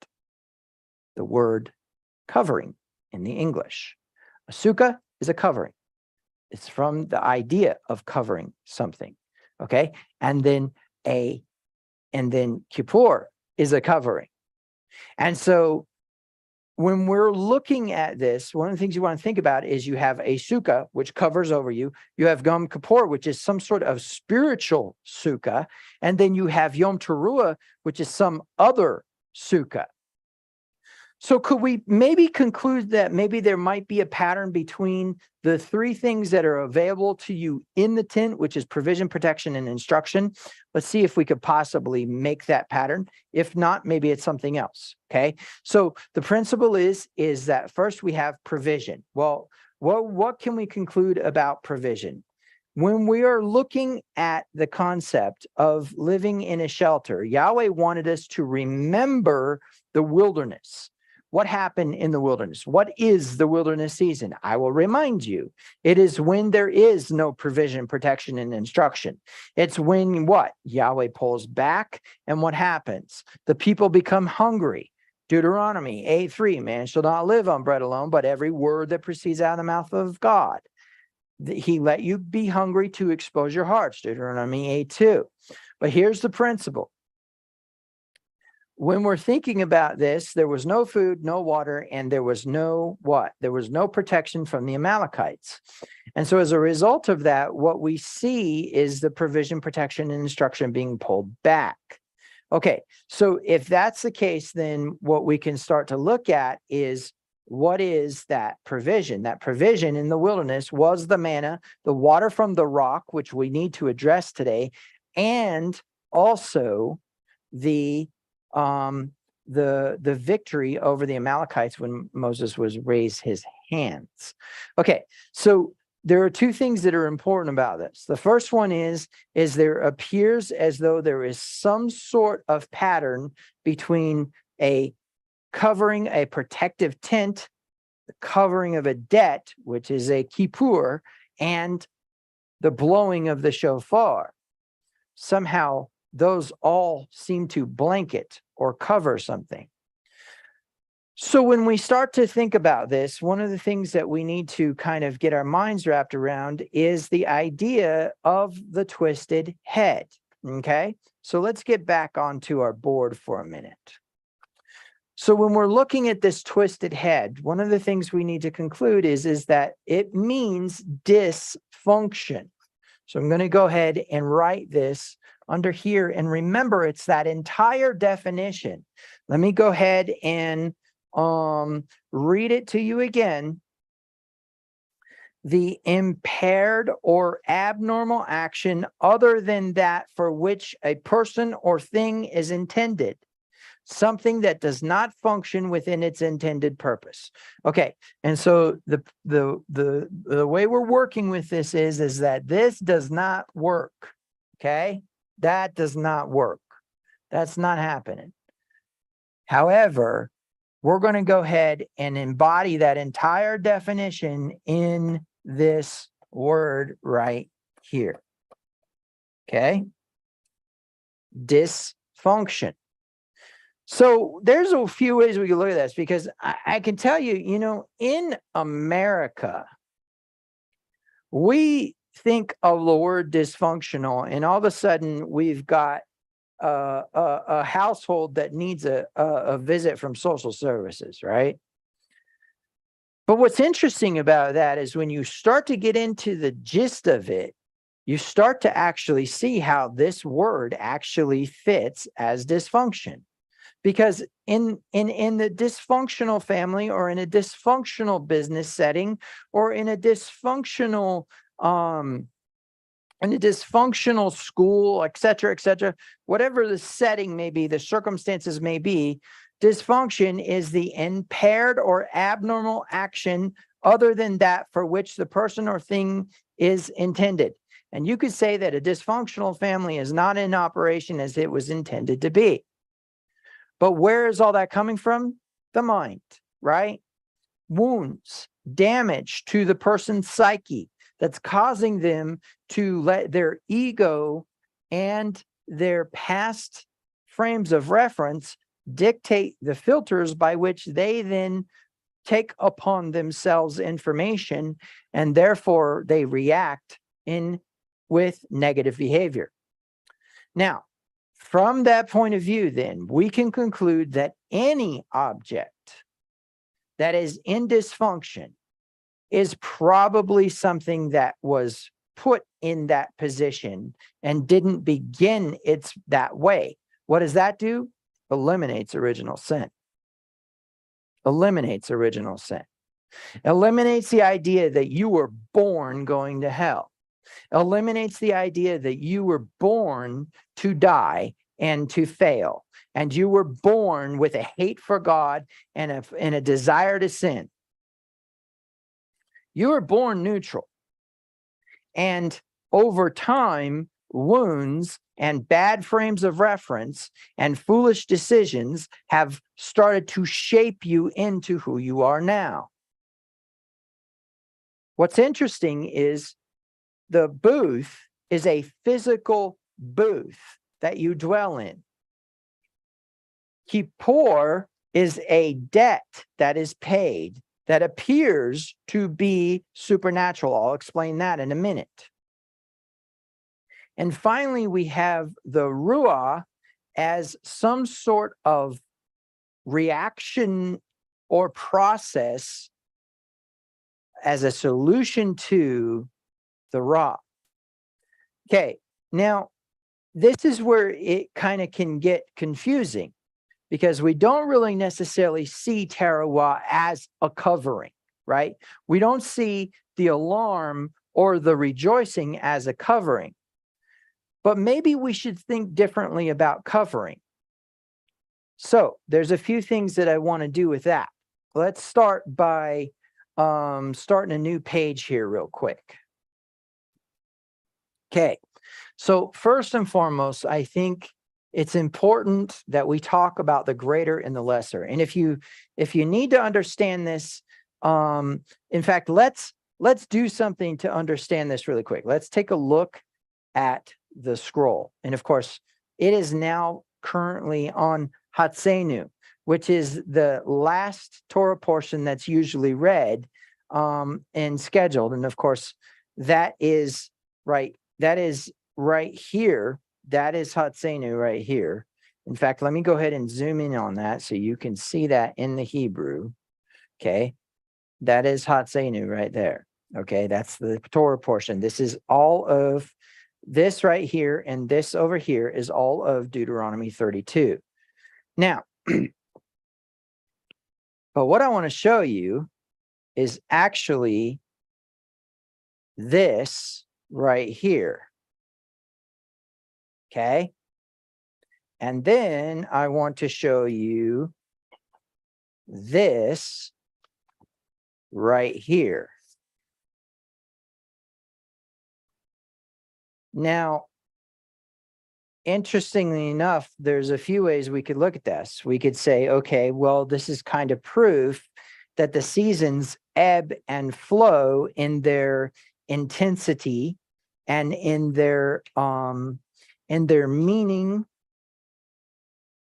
The word covering in the English. A sukkah is a covering. It's from the idea of covering something, okay? And then Kippur is a covering. And so when we're looking at this, one of the things you want to think about is you have a sukkah, which covers over you. You have Yom Kippur, which is some sort of spiritual sukkah. And then you have Yom Teruah, which is some other sukkah. So could we maybe conclude that maybe there might be a pattern between the three things that are available to you in the tent, which is provision, protection, and instruction? Let's see if we could possibly make that pattern. If not, maybe it's something else, okay? So the principle is that first we have provision. Well, what can we conclude about provision? When we are looking at the concept of living in a shelter, Yahweh wanted us to remember the wilderness. What happened in the wilderness? What is the wilderness season? I will remind you. It is when there is no provision, protection, and instruction. It's when what? Yahweh pulls back, and what happens? The people become hungry. Deuteronomy 8:3, man shall not live on bread alone, but every word that proceeds out of the mouth of God. He let you be hungry to expose your hearts. Deuteronomy 8:2. But here's the principle. When we're thinking about this, there was no food, no water, and there was no what? There was no protection from the Amalekites. And so as a result of that, what we see is the provision, protection, and instruction being pulled back. Okay, so if that's the case, then what we can start to look at is what is that provision? That provision in the wilderness was the manna, the water from the rock, which we need to address today, and also the victory over the Amalekites when Moses was raised his hands. Okay, so there are two things that are important about this. The first one is there appears as though there is some sort of pattern between a covering, a protective tent, the covering of a debt, which is a kippur, and the blowing of the shofar. Somehow those all seem to blanket or cover something. So when we start to think about this, one of the things that we need to kind of get our minds wrapped around is the idea of the twisted head. Okay, so let's get back onto our board for a minute. So when we're looking at this twisted head, one of the things we need to conclude is that it means dysfunction. So I'm going to go ahead and write this under here. And remember, it's that entire definition. Let me go ahead and read it to you again. The impaired or abnormal action other than that for which a person or thing is intended. Something that does not function within its intended purpose. Okay, and so the way we're working with this is that this does not work. Okay, that does not work. That's not happening. However, we're going to go ahead and embody that entire definition in this word right here. Okay, dysfunction. So there's a few ways we can look at this, because I can tell you, in America, we think of the word dysfunctional, and all of a sudden we've got a household that needs a visit from social services, right? But what's interesting about that is when you start to get into the gist of it, you start to actually see how this word actually fits as dysfunction. Because in the dysfunctional family, or in a dysfunctional business setting, or in a dysfunctional school, et cetera, whatever the setting may be, the circumstances may be, dysfunction is the impaired or abnormal action other than that for which the person or thing is intended. And you could say that a dysfunctional family is not in operation as it was intended to be. But where is all that coming from? The mind, right? Wounds, damage to the person's psyche that's causing them to let their ego and their past frames of reference dictate the filters by which they then take upon themselves information, and therefore they react with negative behavior. Now, from that point of view, then, we can conclude that any object that is in dysfunction is probably something that was put in that position and didn't begin that way. What does that do? Eliminates original sin. Eliminates original sin. Eliminates the idea that you were born going to hell. Eliminates the idea that you were born to die and to fail, and you were born with a hate for God and a desire to sin. You were born neutral, and over time, wounds and bad frames of reference and foolish decisions have started to shape you into who you are now. What's interesting is the booth is a physical booth that you dwell in. Kippur is a debt that is paid that appears to be supernatural. I'll explain that in a minute. And finally, we have the Ruah as some sort of reaction or process as a solution to the Ra. Okay, now this is where it kind of can get confusing, because we don't really necessarily see Teruah as a covering, right? We don't see the alarm or the rejoicing as a covering. But maybe we should think differently about covering. So there's a few things that I want to do with that. Let's start by starting a new page here real quick. Okay, so first and foremost, I think it's important that we talk about the greater and the lesser. And if you need to understand this, in fact, let's do something to understand this really quick. Let's take a look at the scroll. And of course, it is now currently on Hatsenu, which is the last Torah portion that's usually read and scheduled. And of course, that is right here. That is Hatsenu right here. In fact, let me go ahead and zoom in on that so you can see that in the Hebrew. Okay, that is Hatsenu right there. Okay, that's the Torah portion. This is all of this right here, and this over here is all of Deuteronomy 32. Now, but what I want to show you is actually this right here. Okay. And then I want to show you this right here. Now, interestingly enough, there's a few ways we could look at this. We could say, okay, well, this is kind of proof that the seasons ebb and flow in their intensity and in their meaning,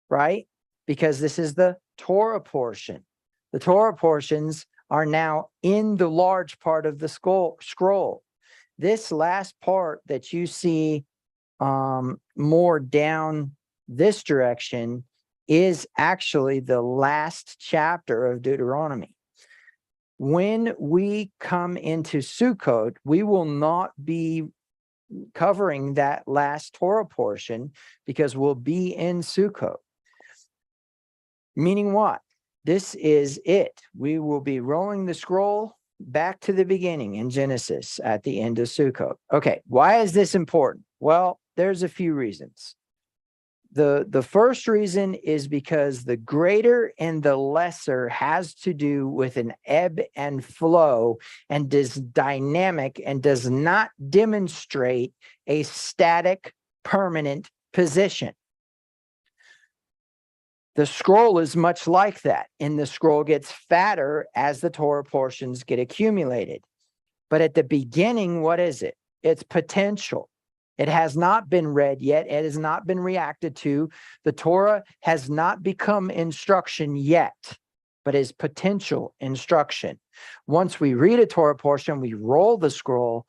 right? Because this is the Torah portion. The Torah portions are now in the large part of the scroll. This last part that you see more down this direction is actually the last chapter of Deuteronomy. When we come into Sukkot, we will not be covering that last Torah portion because we'll be in Sukkot. Meaning what? This is it. We will be rolling the scroll back to the beginning in Genesis at the end of Sukkot. Okay, why is this important? Well, there's a few reasons. The first reason is because the greater and the lesser has to do with an ebb and flow and is dynamic and does not demonstrate a static, permanent position. The scroll is much like that, and the scroll gets fatter as the Torah portions get accumulated. But at the beginning, what is it? It's potential. It has not been read yet. It has not been reacted to. The Torah has not become instruction yet, but is potential instruction. Once we read a Torah portion, we roll the scroll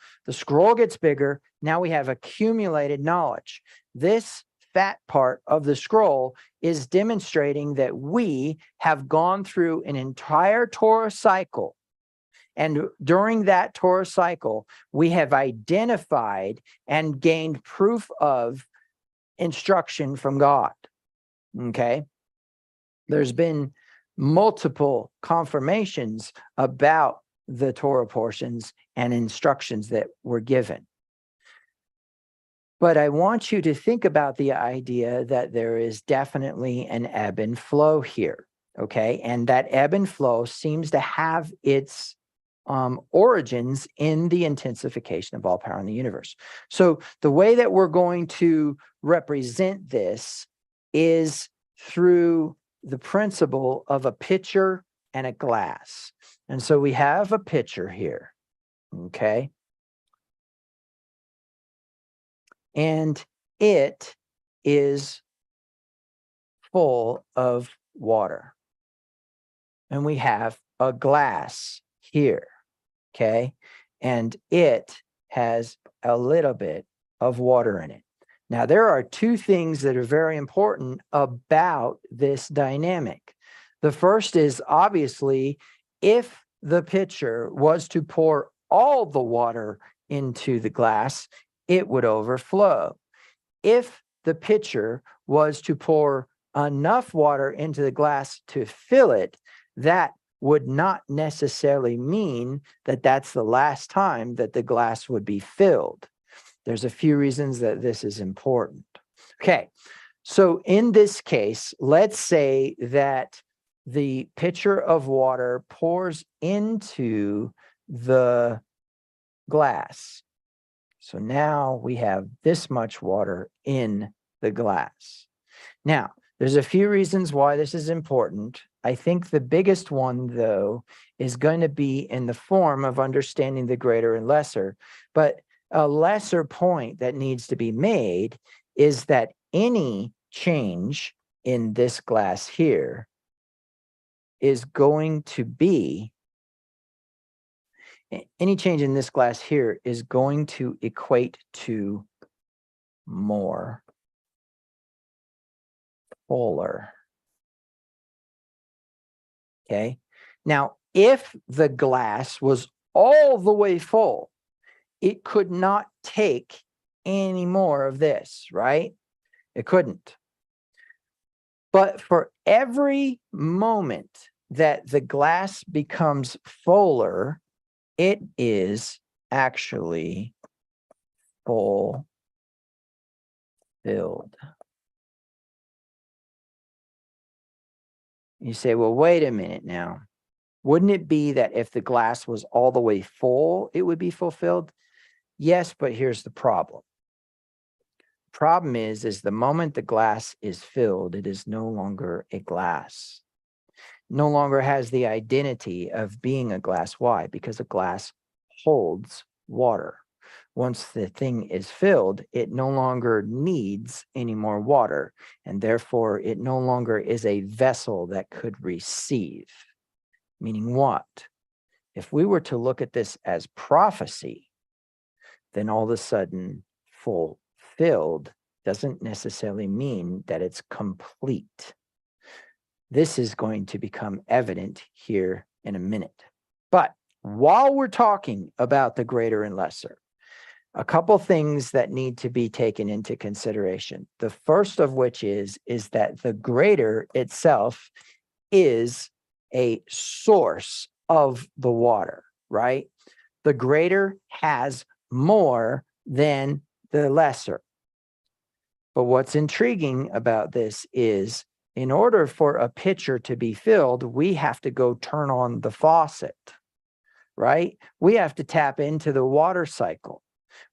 gets bigger. Now we have accumulated knowledge. This fat part of the scroll is demonstrating that we have gone through an entire Torah cycle. And during that Torah cycle, we have identified and gained proof of instruction from God. Okay? There's been multiple confirmations about the Torah portions and instructions that were given. But I want you to think about the idea that there is definitely an ebb and flow here. Okay? And that ebb and flow seems to have its origins in the intensification of all power in the universe. So the way that we're going to represent this is through the principle of a pitcher and a glass. And so we have a pitcher here, okay? And it is full of water. And we have a glass here. Okay, and it has a little bit of water in it. Now, there are two things that are very important about this dynamic. The first is obviously, if the pitcher was to pour all the water into the glass, it would overflow. If the pitcher was to pour enough water into the glass to fill it, that would not necessarily mean that that's the last time that the glass would be filled. There's a few reasons that this is important. Okay, so in this case, let's say that the pitcher of water pours into the glass. So now we have this much water in the glass. Now, there's a few reasons why this is important. I think the biggest one, though, is going to be in the form of understanding the greater and lesser. But a lesser point that needs to be made is that any change in this glass here is going to be, any change in this glass here is going to equate to more fuller. Okay. Now, if the glass was all the way full, it could not take any more of this, right? It couldn't. But for every moment that the glass becomes fuller, it is actually full filled. You say, well, wait a minute now. Wouldn't it be that if the glass was all the way full, it would be fulfilled? Yes, but here's the problem. Problem is the moment the glass is filled, it is no longer a glass. No longer has the identity of being a glass. Why? Because a glass holds water. Once the thing is filled, it no longer needs any more water, and therefore it no longer is a vessel that could receive. Meaning what? If we were to look at this as prophecy, then all of a sudden fulfilled doesn't necessarily mean that it's complete. This is going to become evident here in a minute. But while we're talking about the greater and lesser, a couple things that need to be taken into consideration. The first of which is that the greater itself is a source of the water, right? The greater has more than the lesser. But what's intriguing about this is, in order for a pitcher to be filled, we have to go turn on the faucet, right? We have to tap into the water cycle.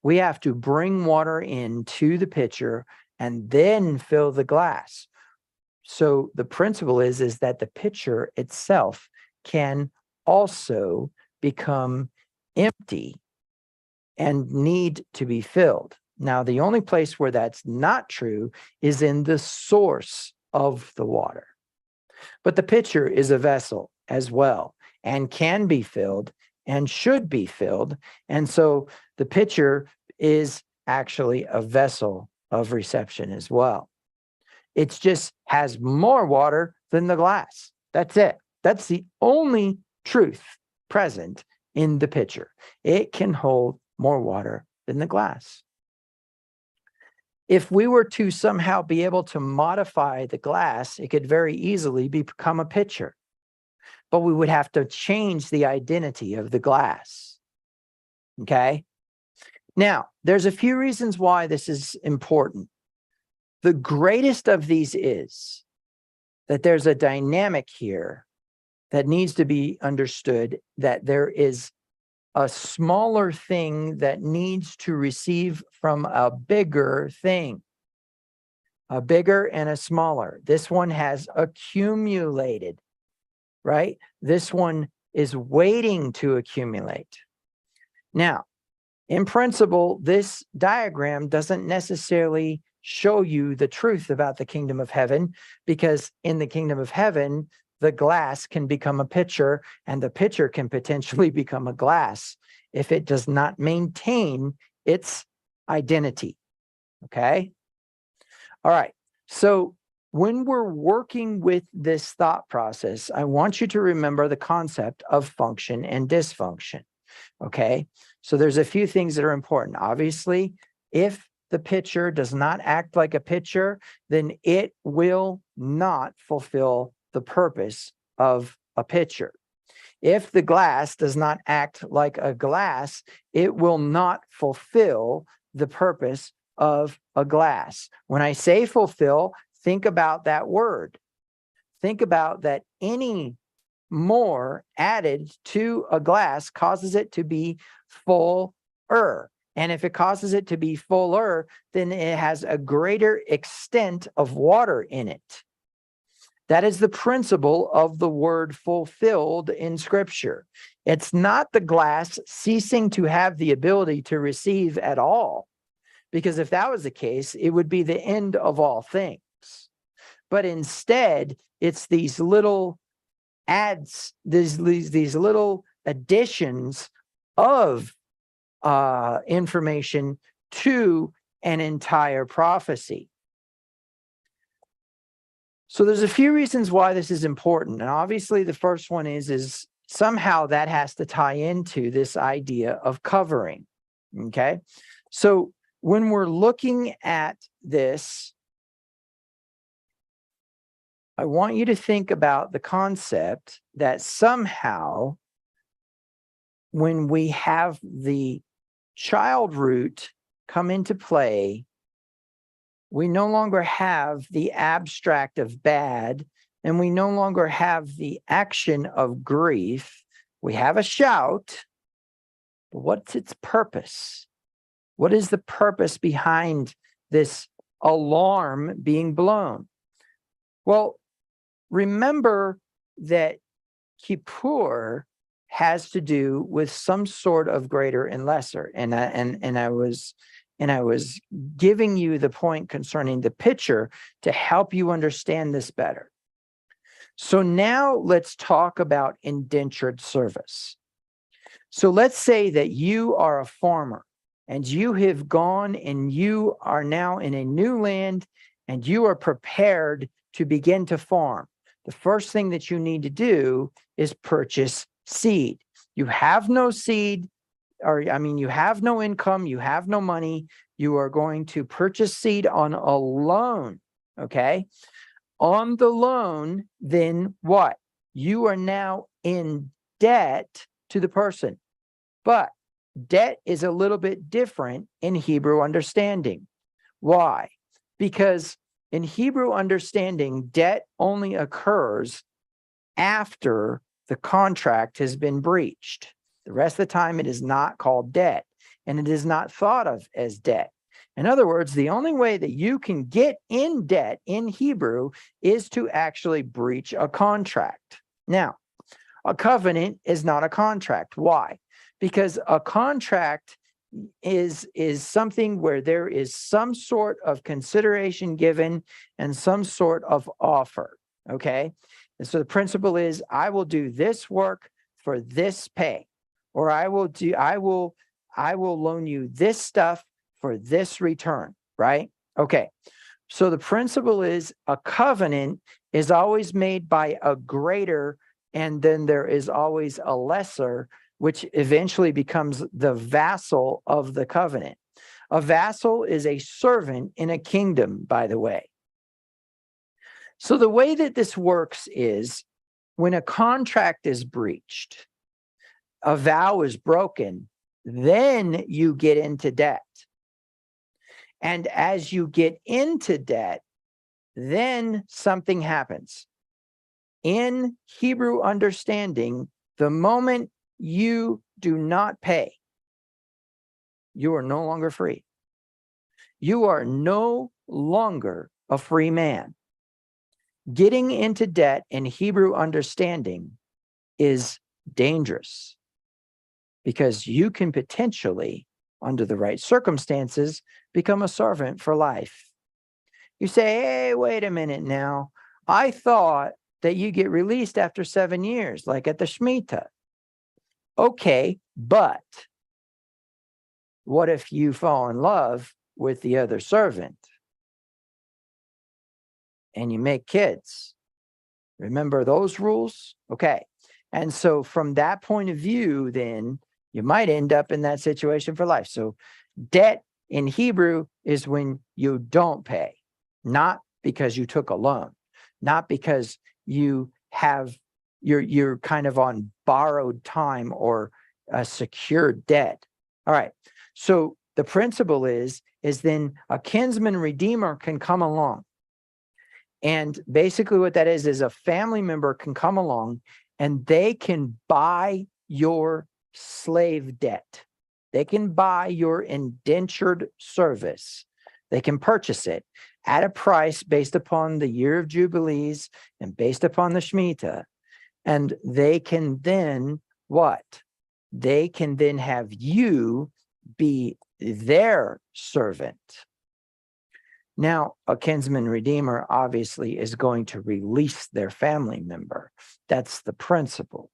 We have to bring water into the pitcher and then fill the glass. So the principle is that the pitcher itself can also become empty and need to be filled. Now, the only place where that's not true is in the source of the water. But the pitcher is a vessel as well and can be filled and should be filled. And so the pitcher is actually a vessel of reception as well. It just has more water than the glass. That's it. That's the only truth present in the pitcher. It can hold more water than the glass. If we were to somehow be able to modify the glass, it could very easily become a pitcher. But we would have to change the identity of the glass. Okay? Now, there's a few reasons why this is important. The greatest of these is that there's a dynamic here that needs to be understood, that there is a smaller thing that needs to receive from a bigger thing. A bigger and a smaller. This one has accumulated, right? This one is waiting to accumulate. Now, in principle, this diagram doesn't necessarily show you the truth about the kingdom of heaven, because in the kingdom of heaven, the glass can become a pitcher and the pitcher can potentially become a glass if it does not maintain its identity. Okay? All right. So when we're working with this thought process, I want you to remember the concept of function and dysfunction. Okay? So there's a few things that are important. Obviously, if the pitcher does not act like a pitcher, then it will not fulfill the purpose of a pitcher. If the glass does not act like a glass, it will not fulfill the purpose of a glass. When I say fulfill, think about that word. Think about that any more added to a glass causes it to be fuller. And if it causes it to be fuller, then it has a greater extent of water in it. That is the principle of the word fulfilled in Scripture. It's not the glass ceasing to have the ability to receive at all, because if that was the case, it would be the end of all things. But instead, it's these little adds, these little additions of information to an entire prophecy. So there's a few reasons why this is important. And obviously the first one is somehow that has to tie into this idea of covering. Okay. So when we're looking at this, I want you to think about the concept that somehow when we have the child root come into play, we no longer have the abstract of bad, and we no longer have the action of grief. We have a shout, but what's its purpose? What is the purpose behind this alarm being blown? Well, remember that Kippur has to do with some sort of greater and lesser. And I was giving you the point concerning the picture to help you understand this better. So now let's talk about indentured service. So let's say that you are a farmer and you have gone and you are now in a new land and you are prepared to begin to farm. The first thing that you need to do is purchase seed. You have no seed, you have no income, you have no money. You are going to purchase seed on a loan, okay? On the loan, then what? You are now in debt to the person. But debt is a little bit different in Hebrew understanding. Why? Because in Hebrew understanding, debt only occurs after the contract has been breached. The rest of the time, it is not called debt, and it is not thought of as debt. In other words, the only way that you can get in debt in Hebrew is to actually breach a contract. Now, a covenant is not a contract. Why? Because a contract is something where there is some sort of consideration given and some sort of offer, okay? And so the principle is, I will do this work for this pay, or I will loan you this stuff for this return, right? Okay. So the principle is a covenant is always made by a greater, and then there is always a lesser, which eventually becomes the vassal of the covenant. A vassal is a servant in a kingdom, by the way. So the way that this works is when a contract is breached, a vow is broken, then you get into debt. And as you get into debt, then something happens. In Hebrew understanding, the moment you do not pay, you are no longer free. You are no longer a free man. Getting into debt in Hebrew understanding is dangerous because you can potentially, under the right circumstances, become a servant for life. You say, hey, wait a minute now. I thought that you get released after 7 years, like at the Shemitah. Okay, but what if you fall in love with the other servant and you make kids? Remember those rules? Okay. And so from that point of view, then you might end up in that situation for life. So debt in Hebrew is when you don't pay, not because you took a loan, not because you have you're kind of on borrowed time or a secured debt. All right. So the principle is then a kinsman redeemer can come along. And basically what that is a family member can come along and they can buy your slave debt. They can buy your indentured service. They can purchase it at a price based upon the year of Jubilees and based upon the Shemitah. And they can then what? They can then have you be their servant. Now, a kinsman redeemer obviously is going to release their family member. That's the principle.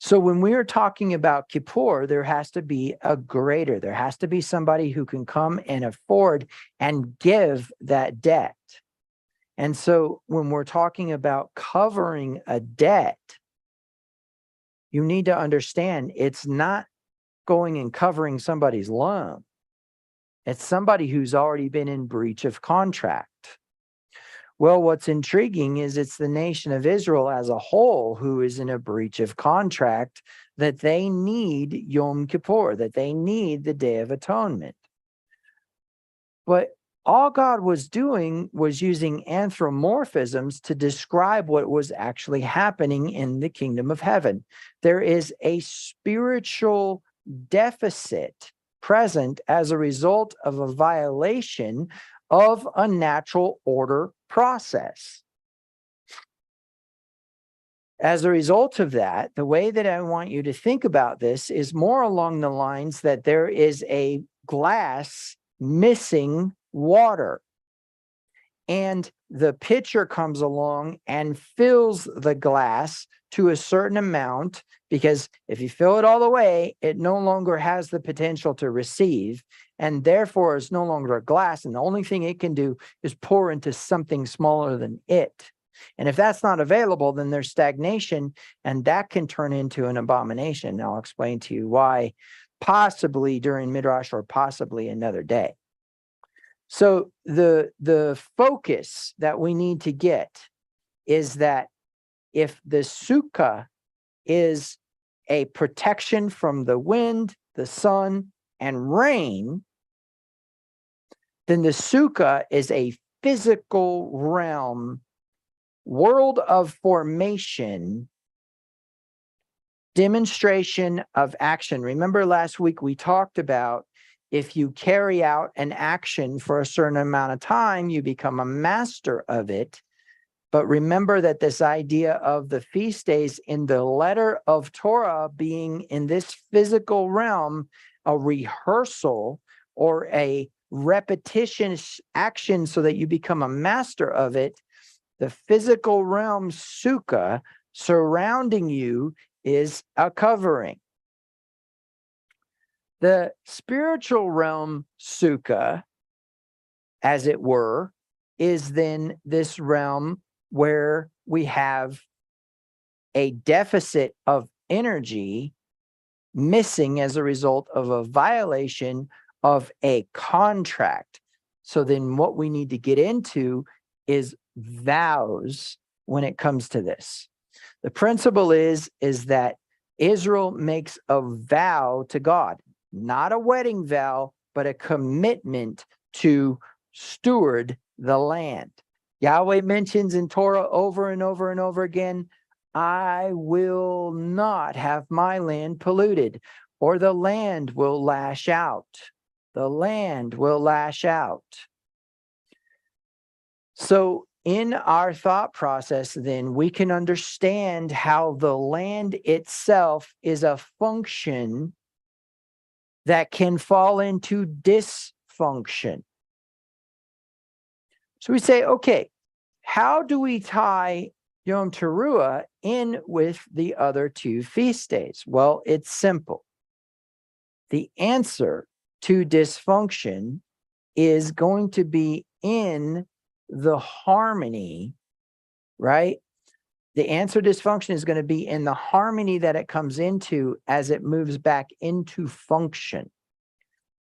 So when we are talking about Kippur, there has to be a greater. There has to be somebody who can come and afford and give that debt. And so when we're talking about covering a debt, you need to understand it's not going and covering somebody's loan. It's somebody who's already been in breach of contract. Well, what's intriguing is it's the nation of Israel as a whole who is in a breach of contract, that they need Yom Kippur, that they need the Day of Atonement. But all God was doing was using anthropomorphisms to describe what was actually happening in the kingdom of heaven. There is a spiritual deficit present as a result of a violation of a natural order process. As a result of that, the way that I want you to think about this is more along the lines that there is a glass missing water, and the pitcher comes along and fills the glass to a certain amount, because if you fill it all the way, it no longer has the potential to receive, and therefore it's no longer a glass, and the only thing it can do is pour into something smaller than it. And if that's not available, then there's stagnation, and that can turn into an abomination. And I'll explain to you why, possibly during Midrash or possibly another day. So the focus that we need to get is that if the sukkah is a protection from the wind, the sun, and rain, then the sukkah is a physical realm, world of formation, demonstration of action. Remember last week we talked about if you carry out an action for a certain amount of time, you become a master of it. But remember that this idea of the feast days in the letter of Torah being in this physical realm, a rehearsal or a repetition action so that you become a master of it, the physical realm sukkah surrounding you is a covering. The spiritual realm sukkah, as it were, is then this realm where we have a deficit of energy missing as a result of a violation of a contract. So then what we need to get into is vows when it comes to this. The principle is that Israel makes a vow to God, not a wedding vow, but a commitment to steward the land. Yahweh mentions in Torah over and over and over again, I will not have my land polluted, or the land will lash out. The land will lash out. So in our thought process, then, we can understand how the land itself is a function that can fall into dysfunction. So we say, okay, how do we tie Yom Teruah in with the other two feast days? Well, it's simple. The answer to dysfunction is going to be in the harmony, right? The answer to dysfunction is going to be in the harmony that it comes into as it moves back into function.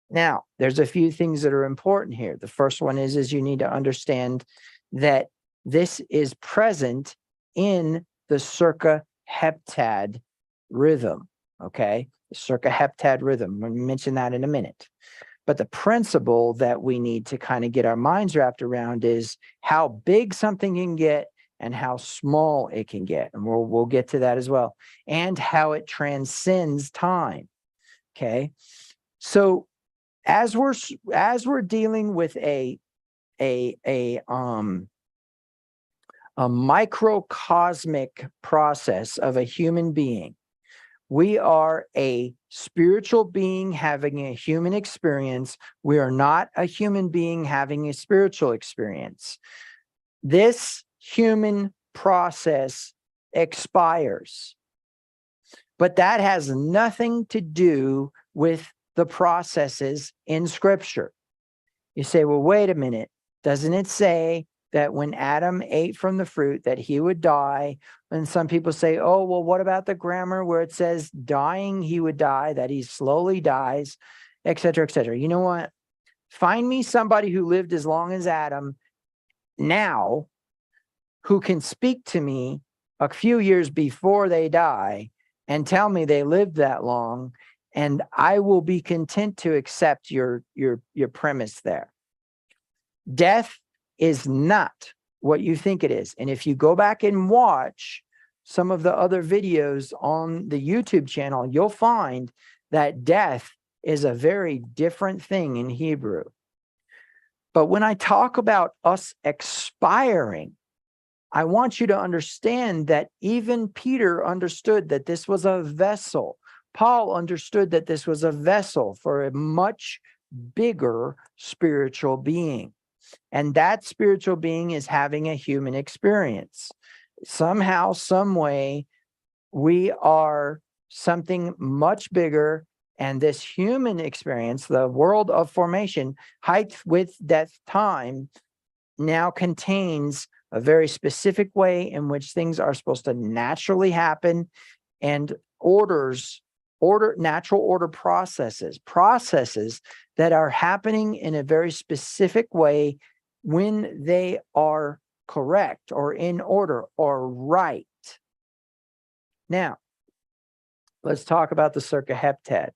Now, there's a few things that are important here. The first one is you need to understand that this is present in the circa heptad rhythm, okay? The circa heptad rhythm. We'll mention that in a minute. But the principle that we need to kind of get our minds wrapped around is how big something can get and how small it can get. And we'll get to that as well. And how it transcends time, okay? So as we're dealing with a microcosmic process of a human being, We are a spiritual being having a human experience. We are not a human being having a spiritual experience. This human process expires, but that has nothing to do with the processes in Scripture. You say, well, wait a minute. Doesn't it say that when Adam ate from the fruit that he would die? And some people say, oh, well, what about the grammar where it says dying, he would die, that he slowly dies, et cetera, et cetera. You know what? Find me somebody who lived as long as Adam now who can speak to me a few years before they die and tell me they lived that long, and I will be content to accept your premise there. Death is not what you think it is. And if you go back and watch some of the other videos on the YouTube channel, you'll find that death is a very different thing in Hebrew. But when I talk about us expiring, I want you to understand that even Peter understood that this was a vessel. Paul understood that this was a vessel for a much bigger spiritual being. And that spiritual being is having a human experience. Somehow, some way, we are something much bigger. And this human experience, the world of formation, height, width, depth, time, now contains a very specific way in which things are supposed to naturally happen, and natural order processes that are happening in a very specific way when they are correct or in order or right. Now, let's talk about the circaheptad.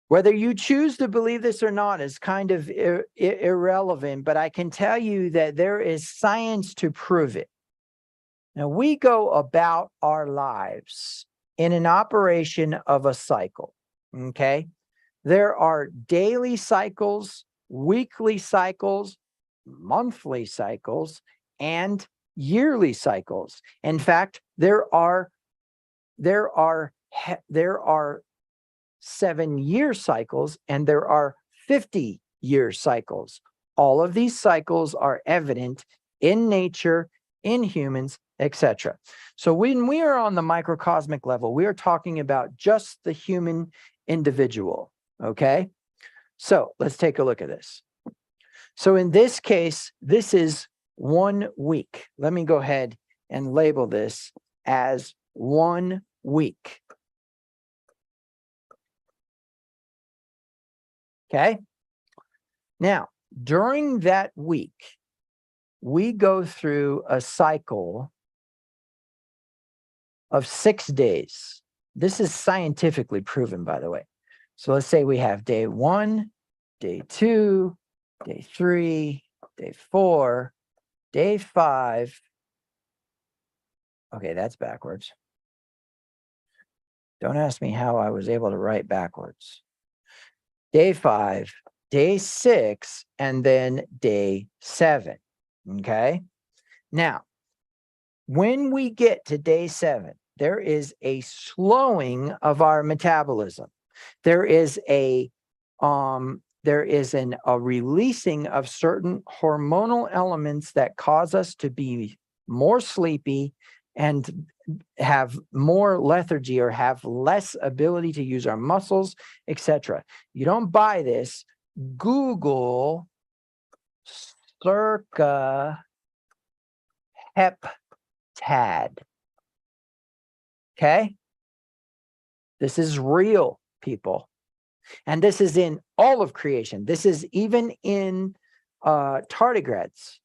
Whether you choose to believe this or not is kind of irrelevant, but I can tell you that there is science to prove it. Now, we go about our lives in an operation of a cycle, okay? There are daily cycles, weekly cycles, monthly cycles, and yearly cycles. In fact, there are 7-year cycles and there are 50-year cycles. All of these cycles are evident in nature, in humans, etc. So when we are on the microcosmic level, we are talking about just the human individual, okay? So let's take a look at this. So in this case, this is 1 week. Let me go ahead and label this as 1 week. Okay. Now, during that week, we go through a cycle of 6 days. This is scientifically proven, by the way. So let's say we have day 1, day 2, day 3, day 4, day 5. Okay, that's backwards. Don't ask me how I was able to write backwards. Day 5, day 6, and then day 7. Okay. Now, when we get to day 7, there is a slowing of our metabolism. There is a releasing of certain hormonal elements that cause us to be more sleepy and have more lethargy or have less ability to use our muscles, etc. You don't buy this. Google circaheptad. Okay? This is real, people. And this is in all of creation. This is even in tardigrades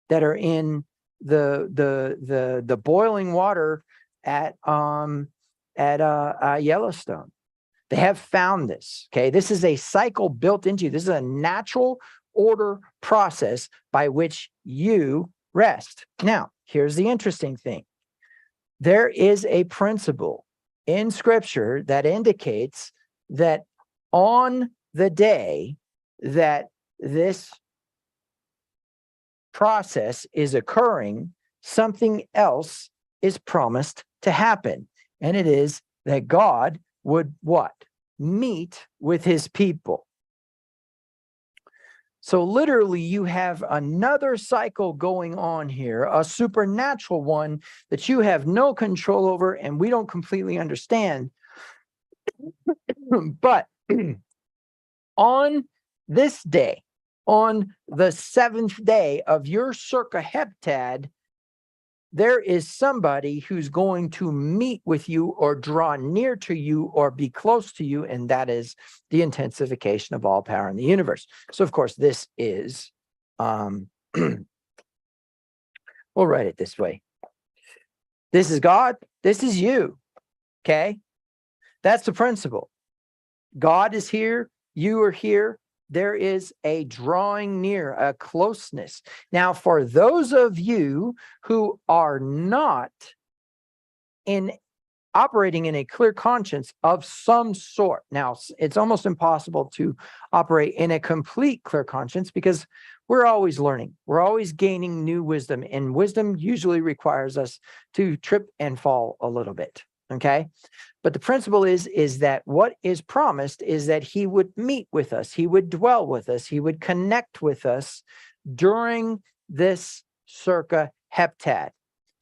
that are in the boiling water at Yellowstone. They have found this. Okay, this is a cycle built into you. This is a natural order process by which you rest. Now, here's the interesting thing. There is a principle in Scripture that indicates that on the day that this process is occurring, something else is promised to happen. And it is that God would what? Meet with his people. So literally you have another cycle going on here, a supernatural one that you have no control over and we don't completely understand. But on this day, on the 7th day of your circa heptad, there is somebody who's going to meet with you or draw near to you or be close to you, and that is the intensification of all power in the universe. So, of course, this is, we'll write it this way. This is God, this is you, okay? That's the principle. God is here, you are here. There is a drawing near, a closeness. Now, for those of you who are not operating in a clear conscience of some sort, now it's almost impossible to operate in a complete clear conscience because we're always learning. We're always gaining new wisdom, and wisdom usually requires us to trip and fall a little bit, okay? But the principle is that what is promised is that he would meet with us. He would dwell with us. He would connect with us during this circa heptad.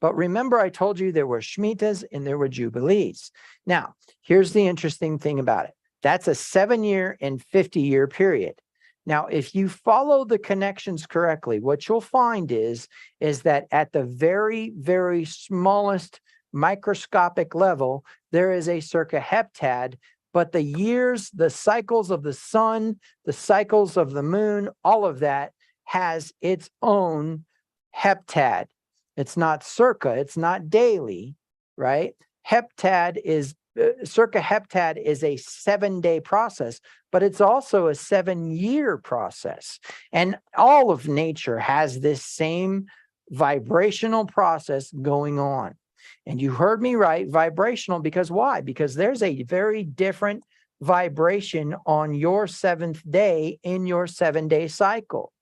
But remember, I told you there were Shemitas and there were Jubilees. Now, here's the interesting thing about it. That's a 7-year and 50-year period. Now, if you follow the connections correctly, what you'll find is that at the very, very smallest microscopic level, there is a circa heptad, but the years, the cycles of the sun, the cycles of the moon, all of that has its own heptad. It's not circa, it's not daily, right? Heptad is, circa heptad is a 7-day process, but it's also a 7-year process. And all of nature has this same vibrational process going on. And you heard me right, vibrational, because why? Because there's a very different vibration on your 7th day in your 7-day cycle.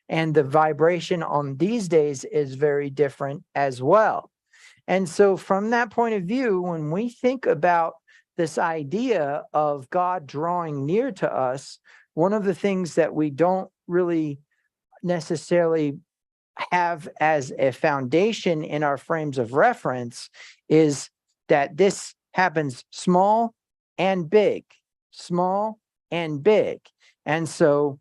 And the vibration on these days is very different as well. And so from that point of view, when we think about this idea of God drawing near to us, one of the things that we don't really necessarily have as a foundation in our frames of reference is that this happens small and big, small and big. And so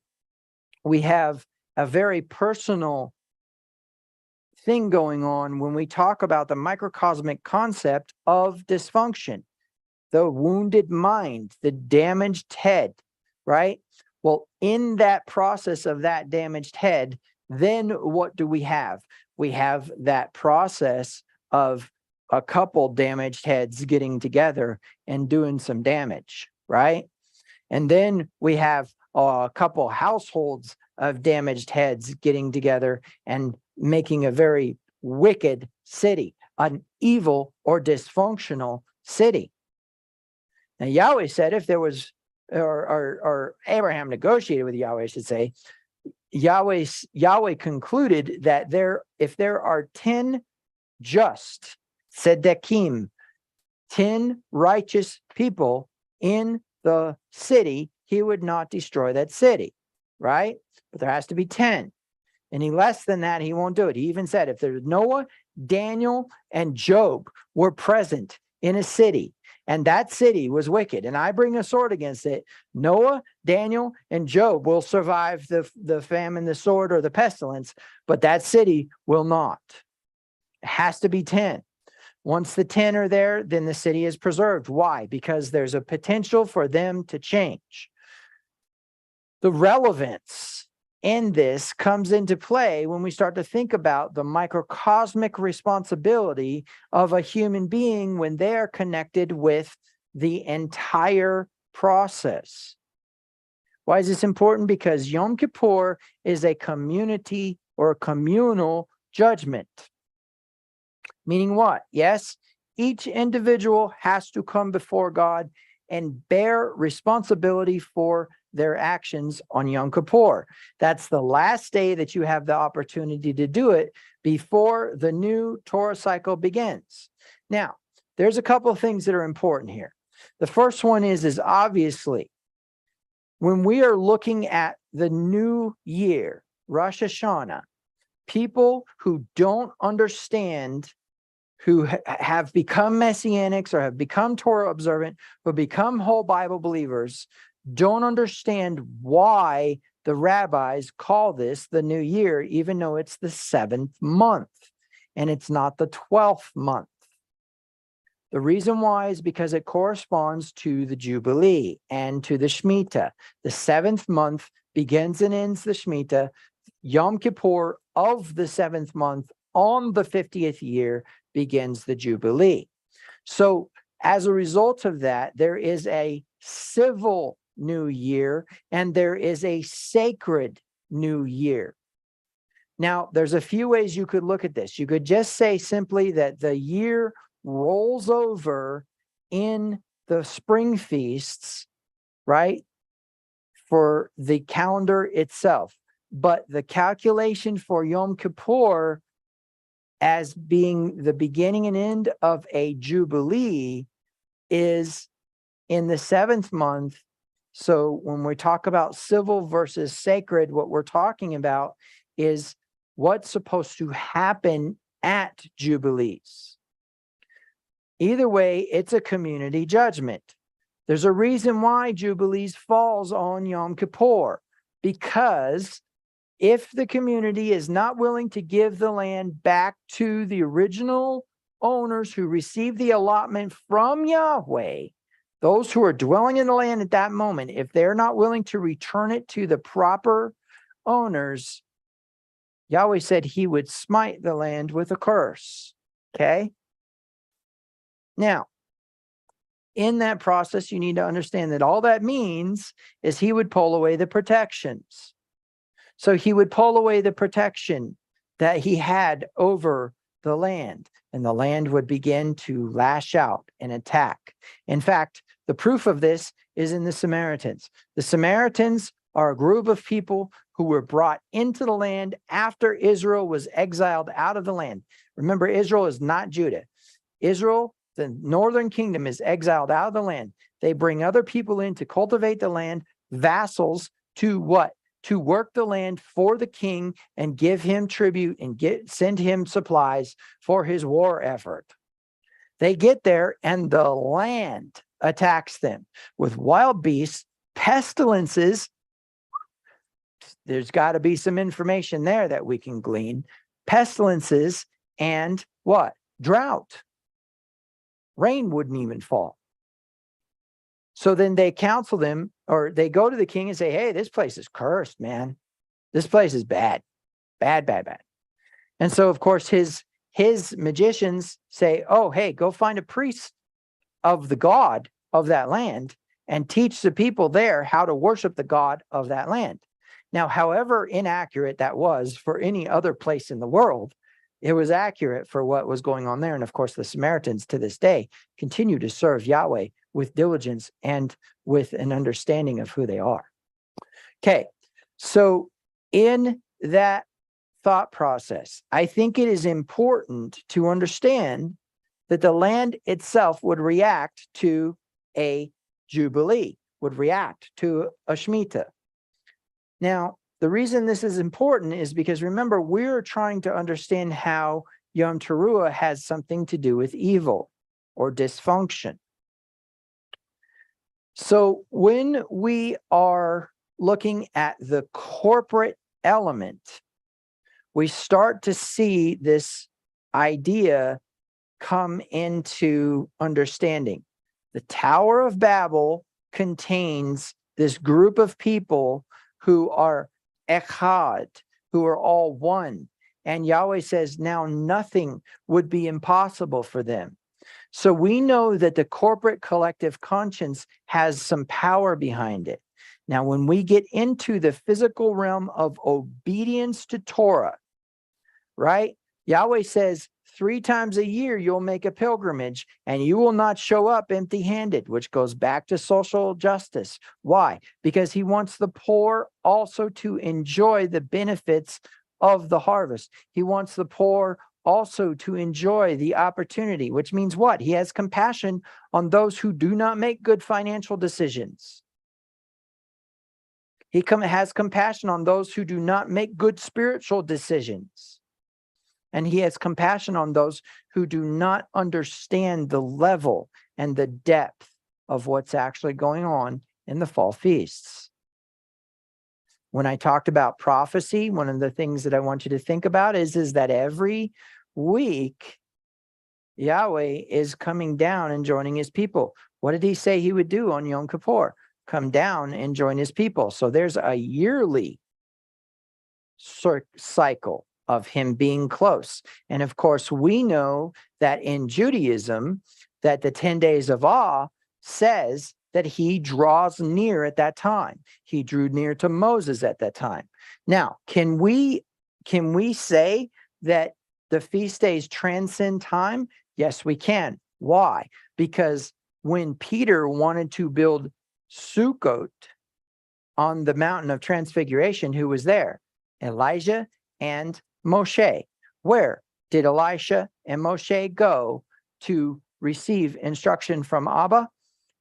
we have a very personal thing going on when we talk about the microcosmic concept of dysfunction, the wounded mind, the damaged head, right? Well, in that process of that damaged head, then what do we have? We have that process of a couple damaged heads getting together and doing some damage, right? And then we have a couple households of damaged heads getting together and making a very wicked city, an evil or dysfunctional city. Now, Yahweh said if there was, or Abraham negotiated with Yahweh, I should say, Yahweh concluded that if there are 10 just tzedekим, 10 righteous people in the city, he would not destroy that city, right? But there has to be 10. Any less than that, he won't do it. He even said if there's Noah, Daniel, and Job were present in a city, and that city was wicked, and I bring a sword against it, Noah, Daniel, and Job will survive the famine, the sword, or the pestilence, but that city will not. It has to be 10. Once the 10 are there, then the city is preserved. Why? Because there's a potential for them to change. The relevance in this comes into play when we start to think about the microcosmic responsibility of a human being when they are connected with the entire process. Why is this important? Because Yom Kippur is a community or a communal judgment. Meaning what? Yes, each individual has to come before God and bear responsibility for their actions on Yom Kippur. That's the last day that you have the opportunity to do it before the new Torah cycle begins. Now, there's a couple of things that are important here. The first one is obviously when we are looking at the new year, Rosh Hashanah, people who don't understand, who have become Messianics or have become Torah observant, who become whole Bible believers, don't understand why the rabbis call this the new year, even though it's the 7th month and it's not the 12th month. The reason why is because it corresponds to the Jubilee and to the Shemitah. The 7th month begins and ends the Shemitah. Yom Kippur of the 7th month on the 50th year begins the Jubilee. So as a result of that, there is a civil new year and there is a sacred new year. Now, there's a few ways you could look at this. You could just say simply that the year rolls over in the spring feasts, right, for the calendar itself. But the calculation for Yom Kippur as being the beginning and end of a Jubilee is in the 7th month. So when we talk about civil versus sacred, what we're talking about is what's supposed to happen at Jubilees. Either way, it's a community judgment. There's a reason why Jubilees falls on Yom Kippur, because if the community is not willing to give the land back to the original owners who received the allotment from Yahweh, those who are dwelling in the land at that moment, if they're not willing to return it to the proper owners, Yahweh said he would smite the land with a curse. Okay? Now, in that process, you need to understand that all that means is he would pull away the protections. So he would pull away the protection that he had over the land, and the land would begin to lash out and attack. In fact, the proof of this is in the Samaritans. The Samaritans are a group of people who were brought into the land after Israel was exiled out of the land. Remember, Israel is not Judah. Israel, the northern kingdom, is exiled out of the land. They bring other people in to cultivate the land, vassals to what? To work the land for the king and give him tribute and send him supplies for his war effort. They get there and the land attacks them with wild beasts, pestilences. There's got to be some information there that we can glean. Pestilences and what? Drought. Rain wouldn't even fall. So then they counsel them, or they go to the king and say, hey, this place is cursed, man. This place is bad. Bad, bad, bad. And so, of course, his magicians say, oh, hey, go find a priest of the god of that land and teach the people there how to worship the god of that land. Now, however inaccurate that was for any other place in the world, it was accurate for what was going on there. And of course, the Samaritans to this day continue to serve Yahweh with diligence and with an understanding of who they are. Okay, so in that thought process, I think it is important to understand that the land itself would react to a Jubilee, would react to a Shemitah. Now, the reason this is important is because, remember, we're trying to understand how Yom Teruah has something to do with evil or dysfunction. So when we are looking at the corporate element, we start to see this idea come into understanding. The Tower of Babel contains this group of people who are echad, who are all one. And Yahweh says now nothing would be impossible for them. So we know that the corporate collective conscience has some power behind it. Now, when we get into the physical realm of obedience to Torah, right? Yahweh says 3 times a year you'll make a pilgrimage, and you will not show up empty-handed, which goes back to social justice. Why? Because he wants the poor also to enjoy the benefits of the harvest. He wants the poor also to enjoy the opportunity, which means what? He has compassion on those who do not make good financial decisions. He has compassion on those who do not make good spiritual decisions. And he has compassion on those who do not understand the level and the depth of what's actually going on in the fall feasts. When I talked about prophecy, one of the things that I want you to think about is that every week, Yahweh is coming down and joining his people. What did he say he would do on Yom Kippur? Come down and join his people. So there's a yearly cycle of him being close. And of course, we know that in Judaism, that the 10 days of awe says that he draws near at that time. He drew near to Moses at that time. Now, can we say that the feast days transcend time? Yes, we can. Why? Because when Peter wanted to build Sukkot on the mountain of transfiguration, who was there? Elijah and Moshe. Where did Elisha and Moshe go to receive instruction from Abba?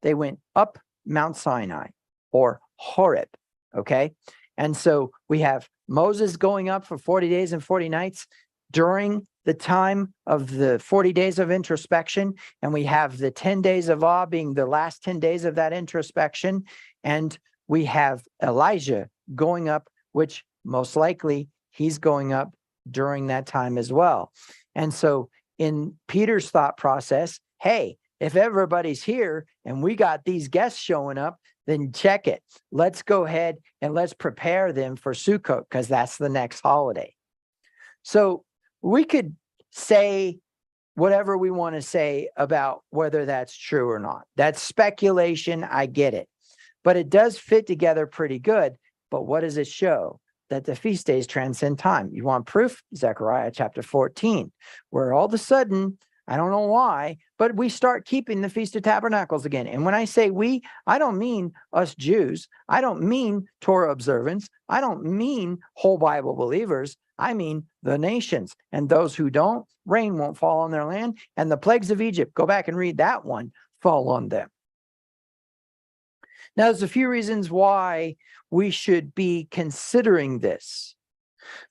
They went up Mount Sinai, or Horeb, okay? And so we have Moses going up for 40 days and 40 nights during the time of the 40 days of introspection, and we have the 10 days of awe being the last 10 days of that introspection, and we have Elijah going up, which most likely he's going up during that time as well. And so in Peter's thought process, hey, if everybody's here and we got these guests showing up, then check it. Let's go ahead and let's prepare them for Sukkot, because that's the next holiday. So we could say whatever we want to say about whether that's true or not. That's speculation. I get it. But it does fit together pretty good. But what does it show? That the feast days transcend time. You want proof? Zechariah chapter 14, where all of a sudden, I don't know why, but we start keeping the Feast of Tabernacles again. And when I say we, I don't mean us Jews. I don't mean Torah observance. I don't mean whole Bible believers. I mean the nations. And those who don't, rain won't fall on their land. And the plagues of Egypt, go back and read that one, fall on them. Now, there's a few reasons why we should be considering this.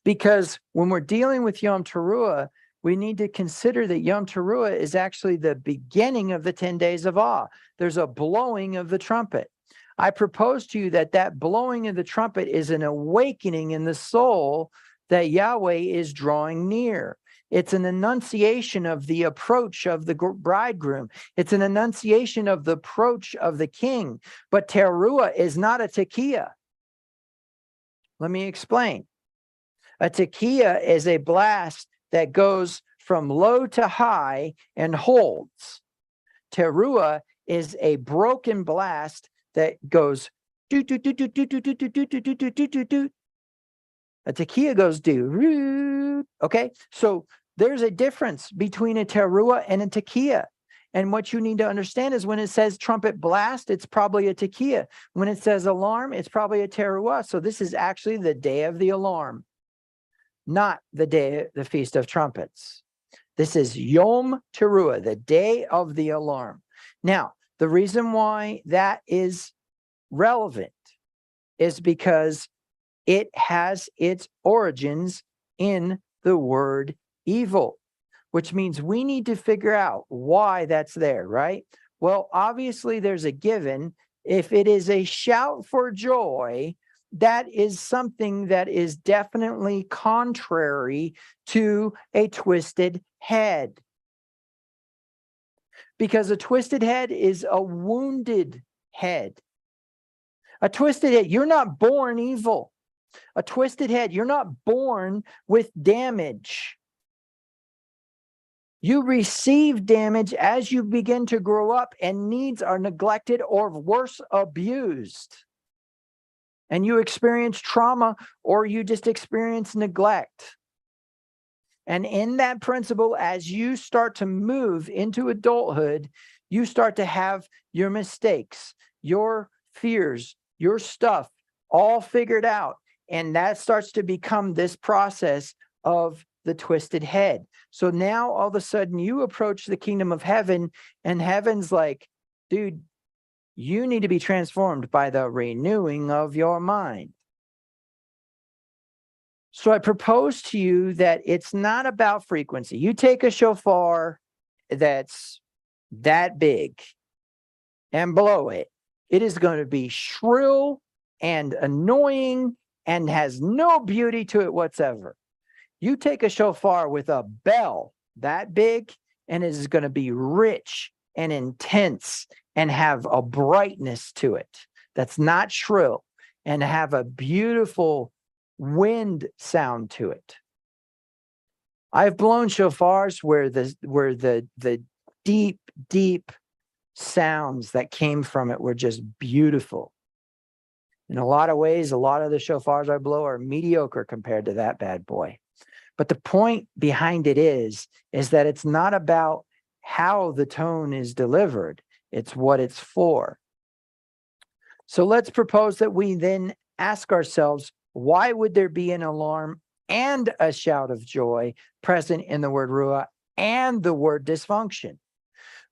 Because when we're dealing with Yom Teruah, we need to consider that Yom Teruah is actually the beginning of the 10 days of awe. There's a blowing of the trumpet. I propose to you that that blowing of the trumpet is an awakening in the soul that Yahweh is drawing near. It's an annunciation of the approach of the bridegroom. It's an annunciation of the approach of the king. But Teruah is not a tekiah. Let me explain. A tekiah is a blast that goes from low to high and holds. Teruah is a broken blast that goes doot doot doot doot doot doot doot doot doot doot doot doot doot. A tekiah goes do. Okay, so there's a difference between a teruah and a tekiah. And what you need to understand is when it says trumpet blast, it's probably a tekiah. When it says alarm, it's probably a teruah. So this is actually the day of the alarm, not the day, the Feast of Trumpets. This is Yom Teruah, the day of the alarm. Now, the reason why that is relevant is because it has its origins in the word evil, which means we need to figure out why that's there, right? Well, obviously there's a given. If it is a shout for joy, that is something that is definitely contrary to a twisted head. Because a twisted head is a wounded head. A twisted head, you're not born evil. A twisted head, you're not born with damage. You receive damage as you begin to grow up, and needs are neglected or worse, abused. And you experience trauma, or you just experience neglect. And in that principle, as you start to move into adulthood, you start to have your mistakes, your fears, your stuff all figured out. And that starts to become this process of the twisted head. So now all of a sudden you approach the kingdom of heaven, and heaven's like, dude, you need to be transformed by the renewing of your mind. So I propose to you that it's not about frequency. You take a shofar that's that big and blow it. It is going to be shrill and annoying and has no beauty to it whatsoever. You take a shofar with a bell that big, and it is going to be rich and intense and have a brightness to it that's not shrill, and have a beautiful wind sound to it. I've blown shofars where the deep sounds that came from it were just beautiful. In a lot of ways, a lot of the shofars I blow are mediocre compared to that bad boy. But the point behind it is that it's not about how the tone is delivered. It's what it's for. So let's propose that we then ask ourselves, why would there be an alarm and a shout of joy present in the word ruah and the word dysfunction?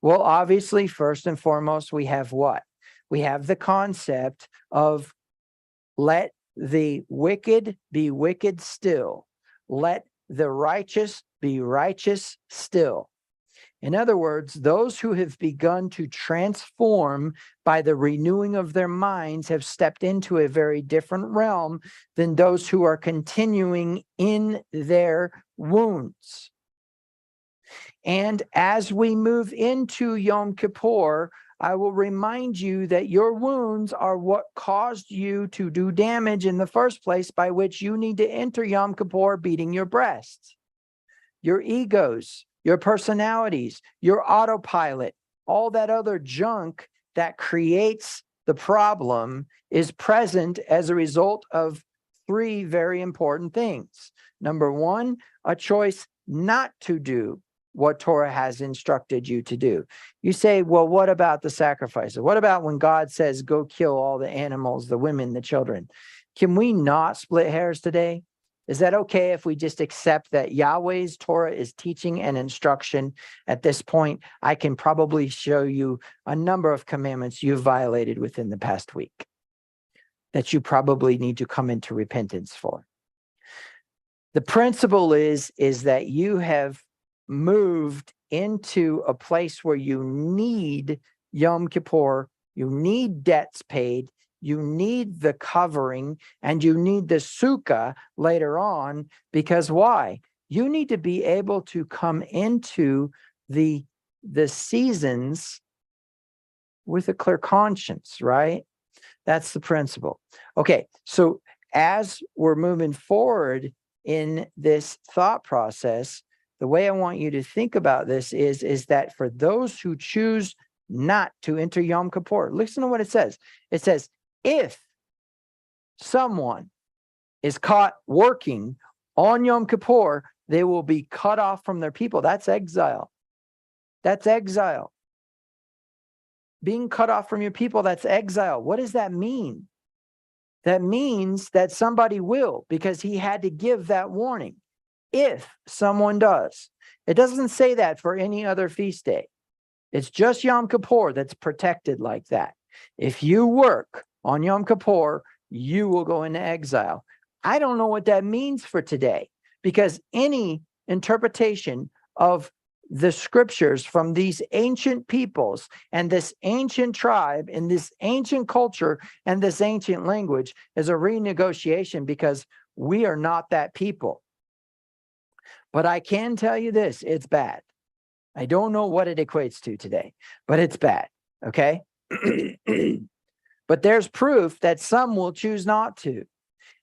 Well, obviously, first and foremost, we have what? We have the concept of let the wicked be wicked still. Let the righteous be righteous still. In other words, those who have begun to transform by the renewing of their minds have stepped into a very different realm than those who are continuing in their wounds. And as we move into Yom Kippur, I will remind you that your wounds are what caused you to do damage in the first place, by which you need to enter Yom Kippur beating your breasts. Your egos, your personalities, your autopilot, all that other junk that creates the problem is present as a result of three very important things. Number one, a choice not to do what Torah has instructed you to do. You say, well, what about the sacrifices? What about when God says, go kill all the animals, the women, the children? Can we not split hairs today? Is that okay if we just accept that Yahweh's Torah is teaching and instruction? At this point, I can probably show you a number of commandments you've violated within the past week that you probably need to come into repentance for. The principle is that you have moved into a place where you need Yom Kippur, you need debts paid, you need the covering, and you need the sukkah later on. Because why? You need to be able to come into the seasons with a clear conscience, right? That's the principle. Okay, so as we're moving forward in this thought process, the way I want you to think about this is that for those who choose not to enter Yom Kippur, listen to what it says. It says, if someone is caught working on Yom Kippur, they will be cut off from their people. That's exile. That's exile. Being cut off from your people, that's exile. What does that mean? That means that somebody will, because he had to give that warning. If someone does. It doesn't say that for any other feast day. It's just Yom Kippur that's protected like that. If you work on Yom Kippur, you will go into exile. I don't know what that means for today, because any interpretation of the scriptures from these ancient peoples and this ancient tribe and this ancient culture and this ancient language is a renegotiation, because we are not that people. But I can tell you this, it's bad. I don't know what it equates to today, but it's bad, okay? But there's proof that some will choose not to.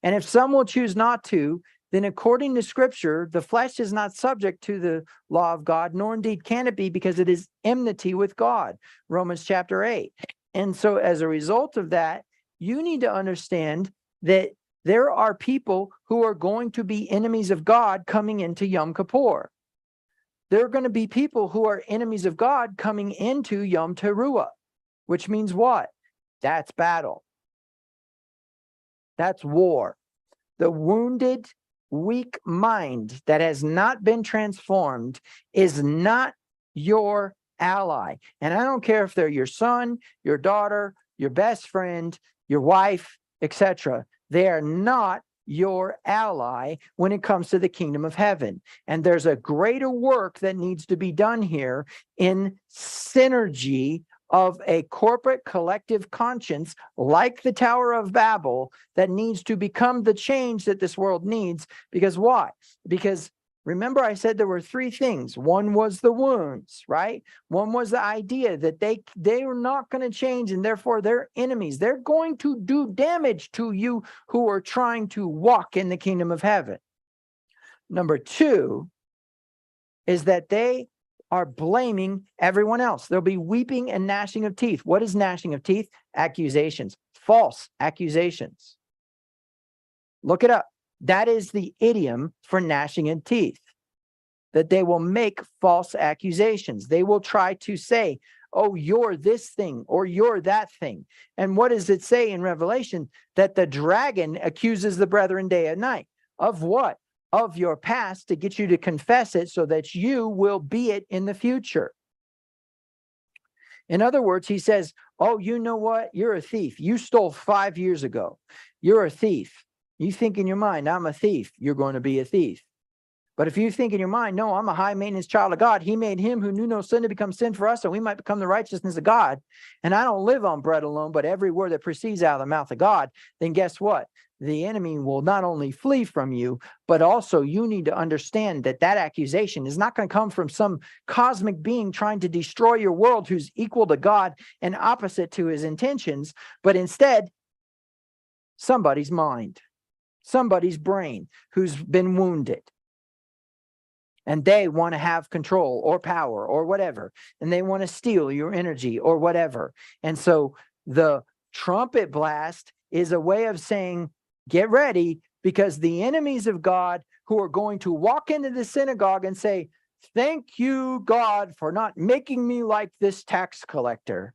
And if some will choose not to, then according to scripture, the flesh is not subject to the law of God, nor indeed can it be, because it is enmity with God, Romans chapter 8. And so as a result of that, you need to understand that there are people who are going to be enemies of God coming into Yom Kippur. There are going to be people who are enemies of God coming into Yom Teruah, which means what? That's battle. That's war. The wounded, weak mind that has not been transformed is not your ally. And I don't care if they're your son, your daughter, your best friend, your wife, etc. They are not your ally when it comes to the kingdom of heaven. And there's a greater work that needs to be done here in synergy of a corporate collective conscience like the Tower of Babel that needs to become the change that this world needs. Because why? Because remember I said there were three things. One was the wounds, right? One was the idea that they are not going to change and therefore they're enemies. They're going to do damage to you who are trying to walk in the kingdom of heaven. Number two is that they are blaming everyone else. There'll be weeping and gnashing of teeth. What is gnashing of teeth? Accusations, false accusations. Look it up. That is the idiom for gnashing of teeth, that they will make false accusations. They will try to say, oh, you're this thing or you're that thing. And what does it say in Revelation? That the dragon accuses the brethren day and night. Of what? Of your past, to get you to confess it so that you will be it in the future. In other words, he says, oh, you know what? You're a thief. You stole 5 years ago. You're a thief. You think in your mind, I'm a thief. You're going to be a thief. But if you think in your mind, no, I'm a high maintenance child of God. He made him who knew no sin to become sin for us, so we might become the righteousness of God. And I don't live on bread alone, but every word that proceeds out of the mouth of God. Then guess what? The enemy will not only flee from you, but also you need to understand that that accusation is not going to come from some cosmic being trying to destroy your world who's equal to God and opposite to his intentions, but instead somebody's mind, somebody's brain who's been wounded. And they want to have control or power or whatever. And they want to steal your energy or whatever. And so the trumpet blast is a way of saying, get ready, because the enemies of God who are going to walk into the synagogue and say, thank you, God, for not making me like this tax collector,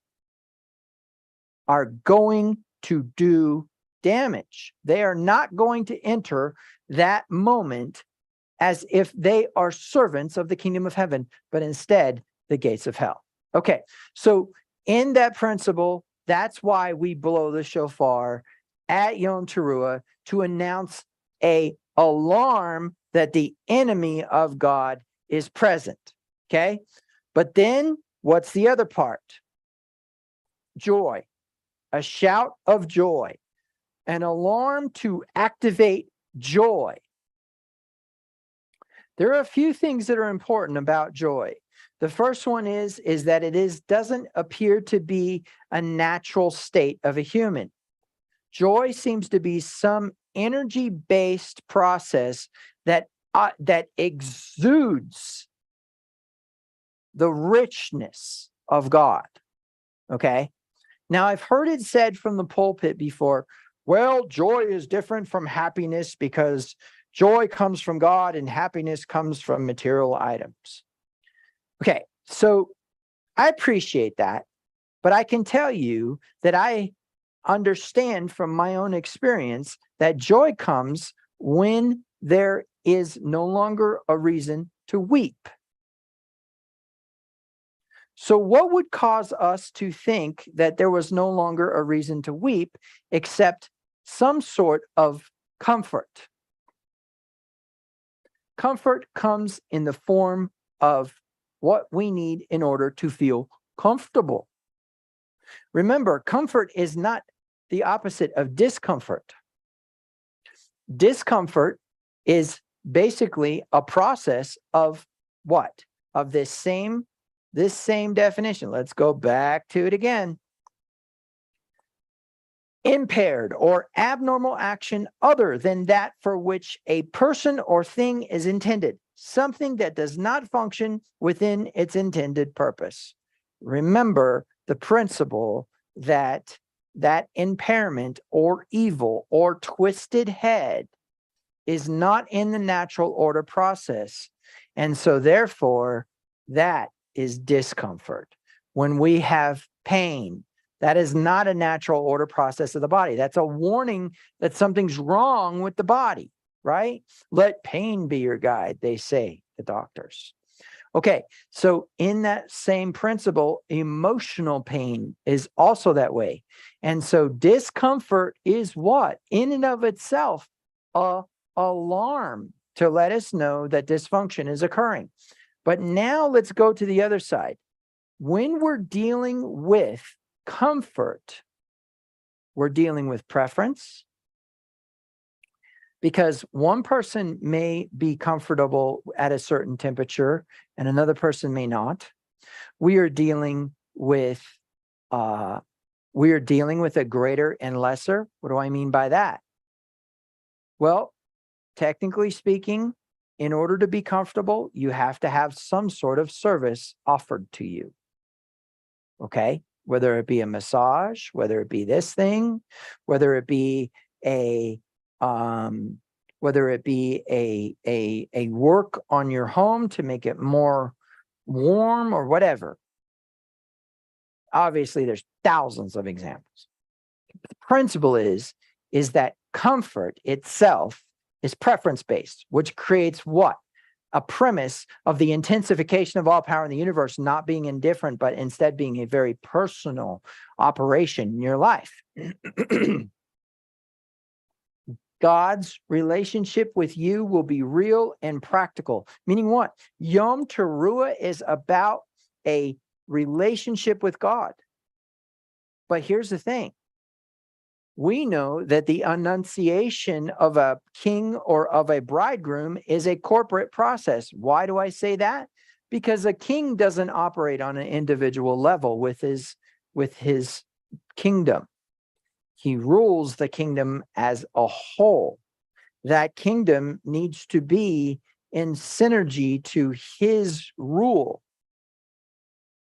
are going to do damage. They are not going to enter that moment as if they are servants of the kingdom of heaven, but instead the gates of hell. Okay, so in that principle, that's why we blow the shofar at Yom Teruah to announce a alarm that the enemy of God is present. Okay, but then what's the other part? Joy, a shout of joy, an alarm to activate joy. There are a few things that are important about joy. The first one is that it doesn't appear to be a natural state of a human. Joy seems to be some energy-based process that exudes the richness of God. Okay? Now, I've heard it said from the pulpit before, well, joy is different from happiness because joy comes from God and happiness comes from material items. Okay, so I appreciate that, but I can tell you that I understand from my own experience that joy comes when there is no longer a reason to weep. So what would cause us to think that there was no longer a reason to weep except some sort of comfort? Comfort comes in the form of what we need in order to feel comfortable. Remember, comfort is not the opposite of discomfort. Discomfort is basically a process of what? Of this same definition. Let's go back to it again. Impaired or abnormal action other than that for which a person or thing is intended. Something that does not function within its intended purpose. Remember the principle that that impairment or evil or twisted head is not in the natural order process. And so therefore, that is discomfort. When we have pain, that is not a natural order process of the body. That's a warning that something's wrong with the body, right? Let pain be your guide, they say, the doctors. Okay, so in that same principle, emotional pain is also that way. And so discomfort is what? In and of itself, a alarm to let us know that dysfunction is occurring. But now let's go to the other side. When we're dealing with comfort, we're dealing with preference, because one person may be comfortable at a certain temperature and another person may not. We are dealing with a greater and lesser. What do I mean by that? Well, technically speaking, in order to be comfortable, you have to have some sort of service offered to you. Okay? Whether it be a massage, whether it be this thing, whether it be a work on your home to make it more warm or whatever. Obviously, there's thousands of examples. The principle is that comfort itself is preference-based, which creates what? A premise of the intensification of all power in the universe not being indifferent, but instead being a very personal operation in your life. God's relationship with you will be real and practical. Meaning what? Yom Teruah is about a relationship with God. But here's the thing. We know that the annunciation of a king or of a bridegroom is a corporate process. Why do I say that? Because a king doesn't operate on an individual level with his kingdom. He rules the kingdom as a whole. That kingdom needs to be in synergy to his rule.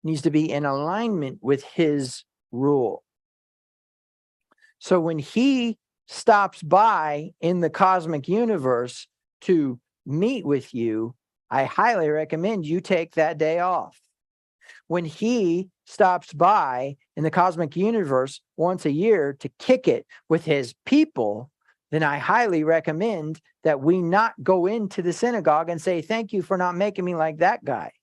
Needs to be in alignment with his rule. So when he stops by in the cosmic universe to meet with you, I highly recommend you take that day off. When he stops by in the cosmic universe once a year to kick it with his people, then I highly recommend that we not go into the synagogue and say, thank you for not making me like that guy.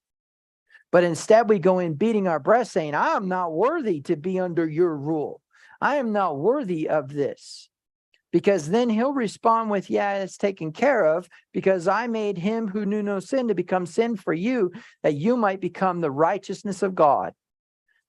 But instead we go in beating our breast saying, I am not worthy to be under your rule. I am not worthy of this. Because then he'll respond with, yeah, it's taken care of, because I made him who knew no sin to become sin for you, that you might become the righteousness of God,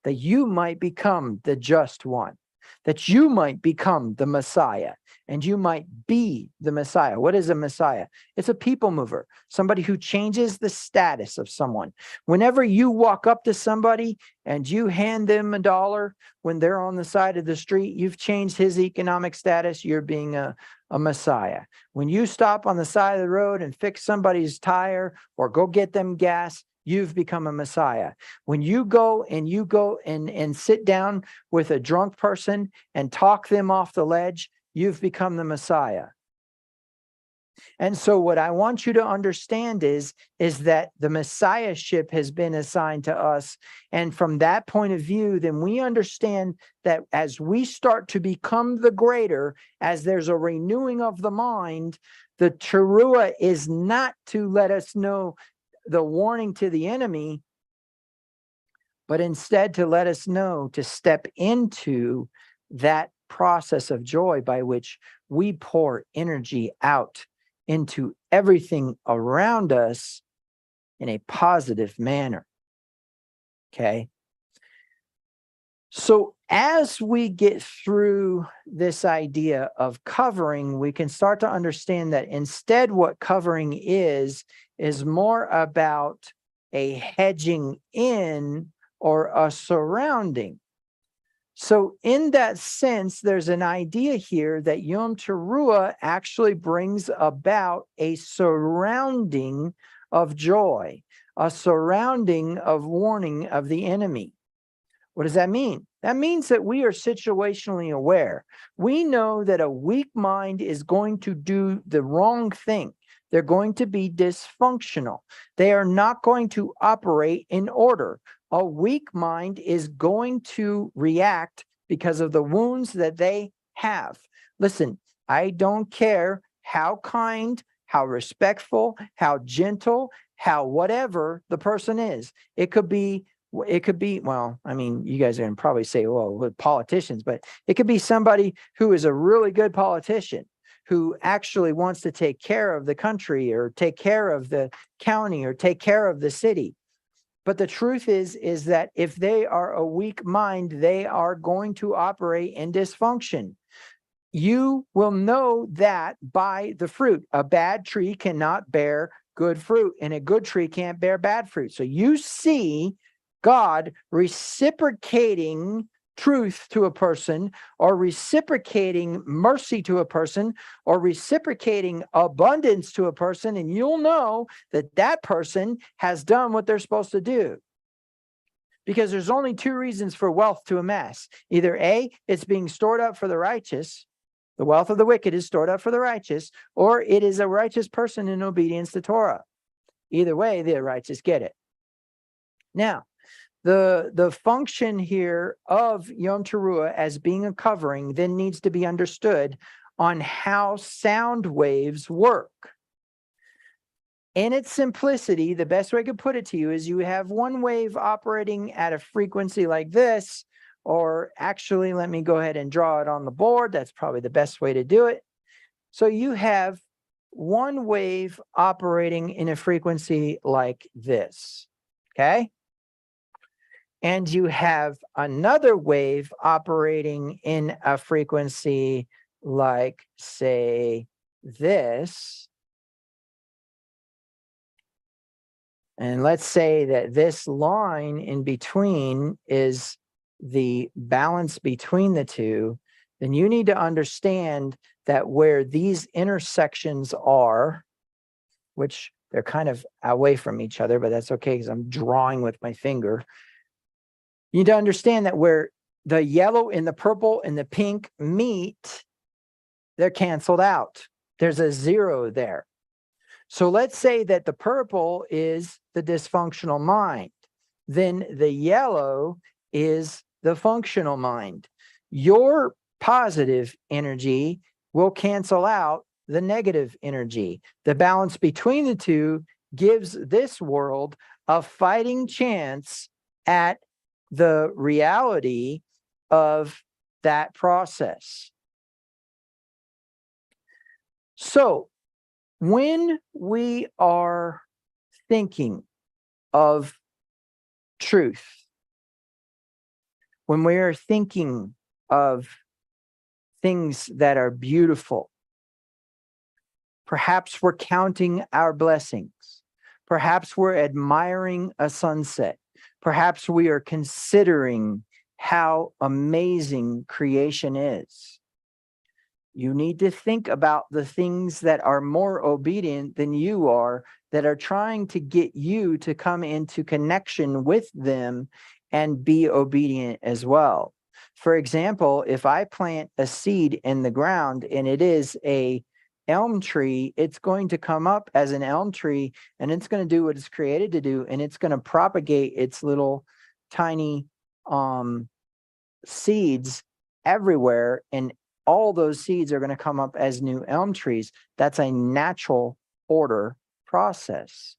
that you might become the just one, that you might become the Messiah, and you might be the Messiah. What is a Messiah? It's a people mover, somebody who changes the status of someone. Whenever you walk up to somebody and you hand them $1 when they're on the side of the street, you've changed his economic status. You're being a Messiah. When you stop on the side of the road and fix somebody's tire or go get them gas, you've become a Messiah. When you go and sit down with a drunk person and talk them off the ledge, you've become the Messiah. And so what I want you to understand is that the Messiahship has been assigned to us. And from that point of view, then we understand that as we start to become the greater, as there's a renewing of the mind, the Teruah is not to let us know the warning to the enemy, but instead to let us know to step into that process of joy by which we pour energy out into everything around us in a positive manner. Okay. So as we get through this idea of covering, we can start to understand that instead what covering is more about a hedging in or a surrounding. So in that sense, there's an idea here that Yom Teruah actually brings about a surrounding of joy, a surrounding of warning of the enemy. What does that mean? That means that we are situationally aware. We know that a weak mind is going to do the wrong thing. They're going to be dysfunctional. They are not going to operate in order. A weak mind is going to react because of the wounds that they have. Listen, I don't care how kind, how respectful, how gentle, how whatever the person is. It could be, well, I mean, you guys are going to probably say, well, with politicians, but it could be somebody who is a really good politician who actually wants to take care of the country or take care of the county or take care of the city. But the truth is that if they are a weak mind, they are going to operate in dysfunction. You will know that by the fruit. A bad tree cannot bear good fruit, and a good tree can't bear bad fruit. So you see God reciprocating truth to a person, or reciprocating mercy to a person, or reciprocating abundance to a person, and you'll know that that person has done what they're supposed to do. Because there's only two reasons for wealth to amass. Either A, it's being stored up for the righteous. The wealth of the wicked is stored up for the righteous, or it is a righteous person in obedience to Torah. Either way, the righteous get it. Now, the function here of Yom Teruah as being a covering then needs to be understood on how sound waves work. In its simplicity, the best way I could put it to you is you have one wave operating at a frequency like this, or actually, let me go ahead and draw it on the board. That's probably the best way to do it. So you have one wave operating in a frequency like this, okay? And you have another wave operating in a frequency like, say, this. And let's say that this line in between is the balance between the two. Then you need to understand that where these intersections are, which they're kind of away from each other, but that's okay because I'm drawing with my finger. You need to understand that where the yellow and the purple and the pink meet, they're canceled out. There's a zero there. So let's say that the purple is the dysfunctional mind. Then the yellow is the functional mind. Your positive energy will cancel out the negative energy. The balance between the two gives this world a fighting chance at the reality of that process. So when we are thinking of truth, when we are thinking of things that are beautiful, perhaps we're counting our blessings. Perhaps we're admiring a sunset. Perhaps we are considering how amazing creation is. You need to think about the things that are more obedient than you are, that are trying to get you to come into connection with them and be obedient as well. For example, if I plant a seed in the ground and it is a elm tree, it's going to come up as an elm tree and it's going to do what it's created to do, and it's going to propagate its little tiny seeds everywhere, and all those seeds are going to come up as new elm trees. That's a natural order process.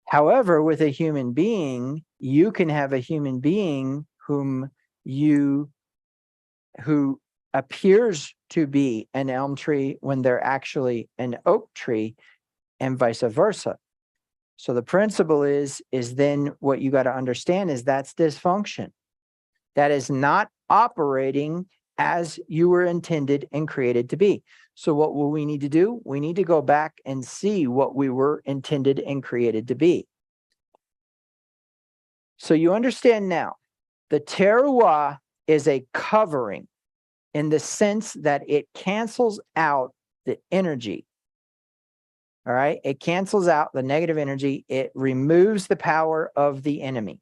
However, with a human being, you can have a human being who appears to be an elm tree when they're actually an oak tree, and vice versa. So the principle is then what you got to understand is that's dysfunction. That is not operating as you were intended and created to be. So what will we need to do? We need to go back and see what we were intended and created to be. So you understand now, the teruah is a covering in the sense that it cancels out the energy. All right? It cancels out the negative energy. It removes the power of the enemy.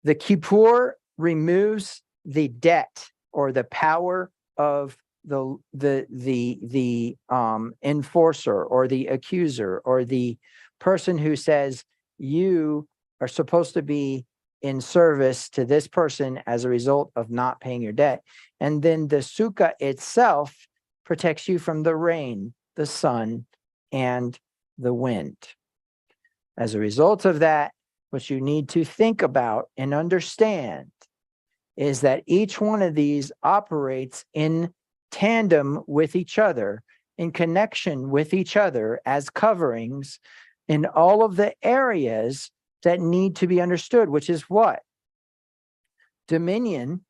The Kippur removes the debt or the power of the enforcer or the accuser or the person who says you are supposed to be in service to this person as a result of not paying your debt. And then the sukkah itself protects you from the rain, the sun, and the wind. As a result of that, what you need to think about and understand is that each one of these operates in tandem with each other, in connection with each other as coverings in all of the areas that need to be understood, which is what? Dominion,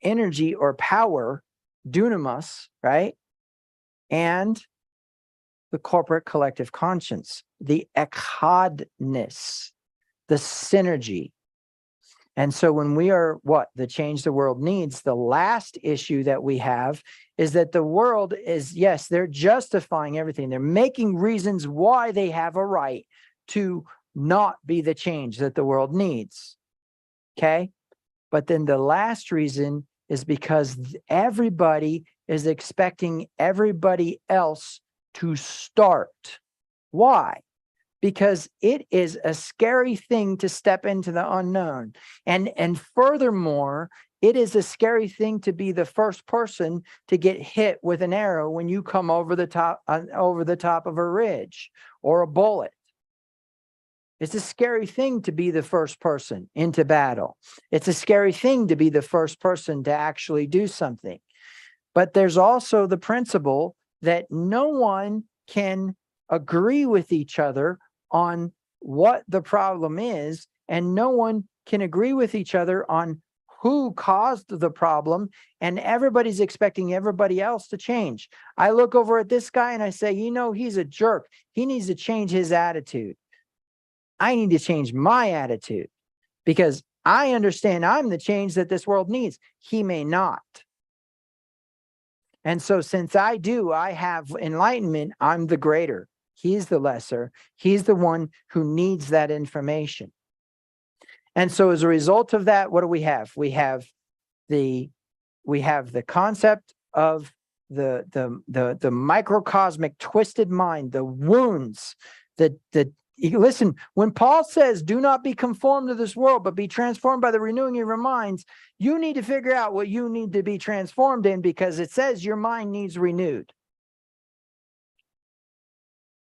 energy or power, dunamis, right? And the corporate collective conscience, the echadness, the synergy. And so when we are the change the world needs, the last issue that we have is that the world is, yes, they're justifying everything. They're making reasons why they have a right to not be the change that the world needs. Okay? But then the last reason is because everybody is expecting everybody else to start. Why? Because it is a scary thing to step into the unknown. And furthermore, it is a scary thing to be the first person to get hit with an arrow when you come over the top of a ridge or a bullet. It's a scary thing to be the first person into battle. It's a scary thing to be the first person to actually do something. But there's also the principle that no one can agree with each other on what the problem is, and no one can agree with each other on who caused the problem, and everybody's expecting everybody else to change. I look over at this guy and I say, he's a jerk. He needs to change his attitude. I need to change my attitude because I understand I'm the change that this world needs. He may not. And so since I have enlightenment, I'm the greater. He's the lesser. He's the one who needs that information. And so as a result of that, what do we have? We have the concept of the microcosmic twisted mind, the wounds, listen, when Paul says, do not be conformed to this world, but be transformed by the renewing of your minds, you need to figure out what you need to be transformed in, because it says your mind needs renewed.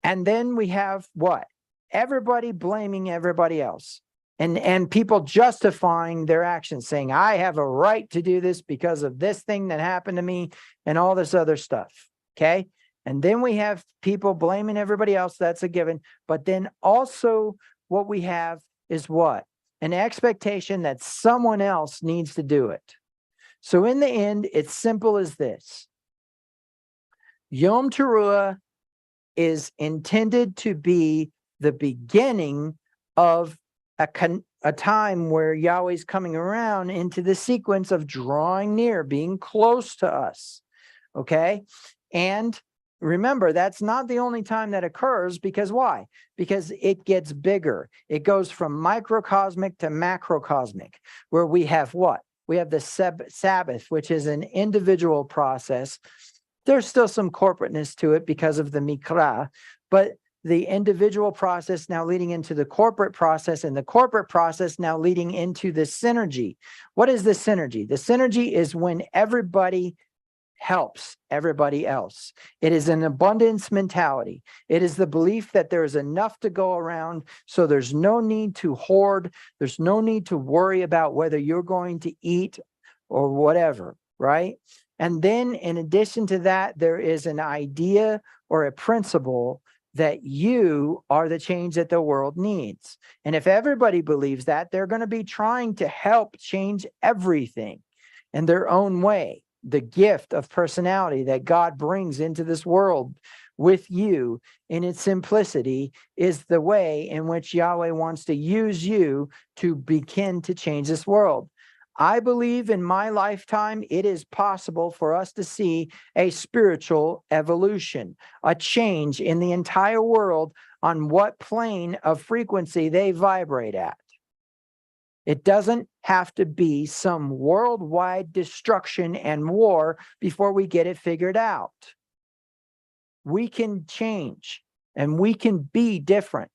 And then we have what? Everybody blaming everybody else. And people justifying their actions, saying, I have a right to do this because of this thing that happened to me and all this other stuff. Okay? And then we have people blaming everybody else. That's a given. But then also what we have is what? An expectation that someone else needs to do it. So in the end, it's simple as this. Yom Teruah is intended to be the beginning of a time where Yahweh's coming around into the sequence of drawing near, being close to us. Okay? And remember, that's not the only time that occurs, because why? Because it gets bigger. It goes from microcosmic to macrocosmic, where we have what? We have the Sabbath, which is an individual process. There's still some corporateness to it because of the Mikra, but the individual process now leading into the corporate process, and the corporate process now leading into the synergy. What is the synergy? The synergy is when everybody helps everybody else. It is an abundance mentality. It is the belief that there is enough to go around, so there's no need to hoard. There's no need to worry about whether you're going to eat or whatever, right? And then in addition to that, there is an idea or a principle that you are the change that the world needs. And if everybody believes that, they're going to be trying to help change everything in their own way. The gift of personality that God brings into this world with you in its simplicity is the way in which Yahweh wants to use you to begin to change this world. I believe in my lifetime, it is possible for us to see a spiritual evolution, a change in the entire world on what plane of frequency they vibrate at. It doesn't have to be some worldwide destruction and war before we get it figured out. We can change and we can be different.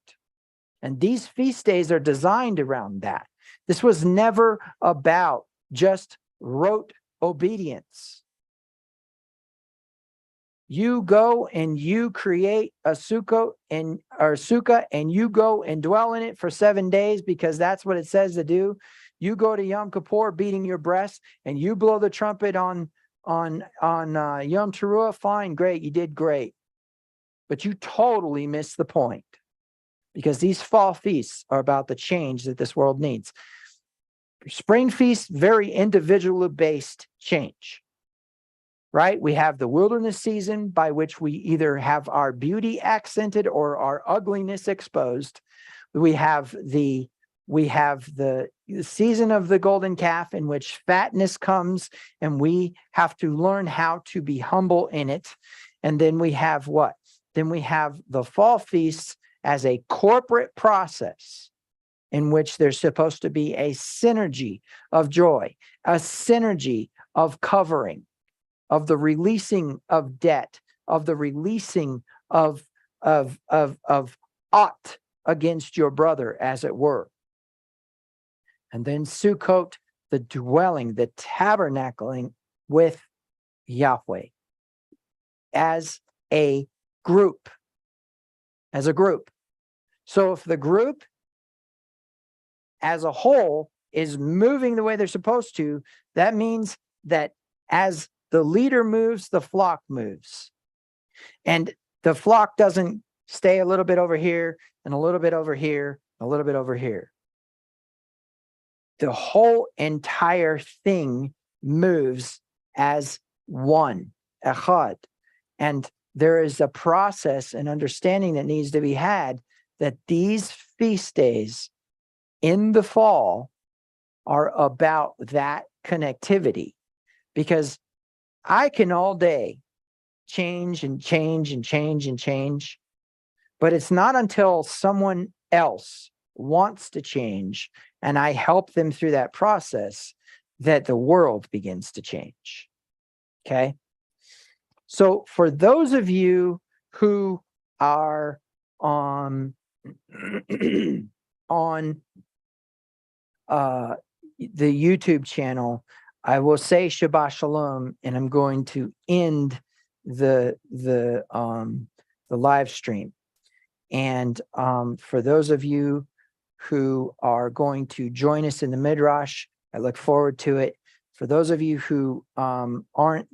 And these feast days are designed around that. This was never about just rote obedience. You go and you create a sukkah and you go and dwell in it for 7 days because that's what it says to do. You go to Yom Kippur beating your breast and you blow the trumpet on Yom Teruah. Fine, great, you did great. But you totally missed the point because these fall feasts are about the change that this world needs. Spring feast, very individually based change. Right? We have the wilderness season by which we either have our beauty accented or our ugliness exposed. We have the season of the golden calf in which fatness comes and we have to learn how to be humble in it. And then we have what? Then we have the fall feasts as a corporate process in which there's supposed to be a synergy of joy, a synergy of covering, of the releasing of debt, of the releasing of ought against your brother, as it were. And then Sukkot, the dwelling, the tabernacling with Yahweh as a group. As a group. So if the group as a whole is moving the way they're supposed to, that means that as the leader moves, the flock moves. And the flock doesn't stay a little bit over here and a little bit over here, a little bit over here. The whole entire thing moves as one, echad. And there is a process and understanding that needs to be had that these feast days in the fall are about that connectivity. Because I can all day change and change and change and change, but it's not until someone else wants to change and I help them through that process that the world begins to change. Okay? So for those of you who are on the YouTube channel, I will say Shabbat Shalom, and I'm going to end the live stream. And for those of you who are going to join us in the Midrash, I look forward to it. For those of you who aren't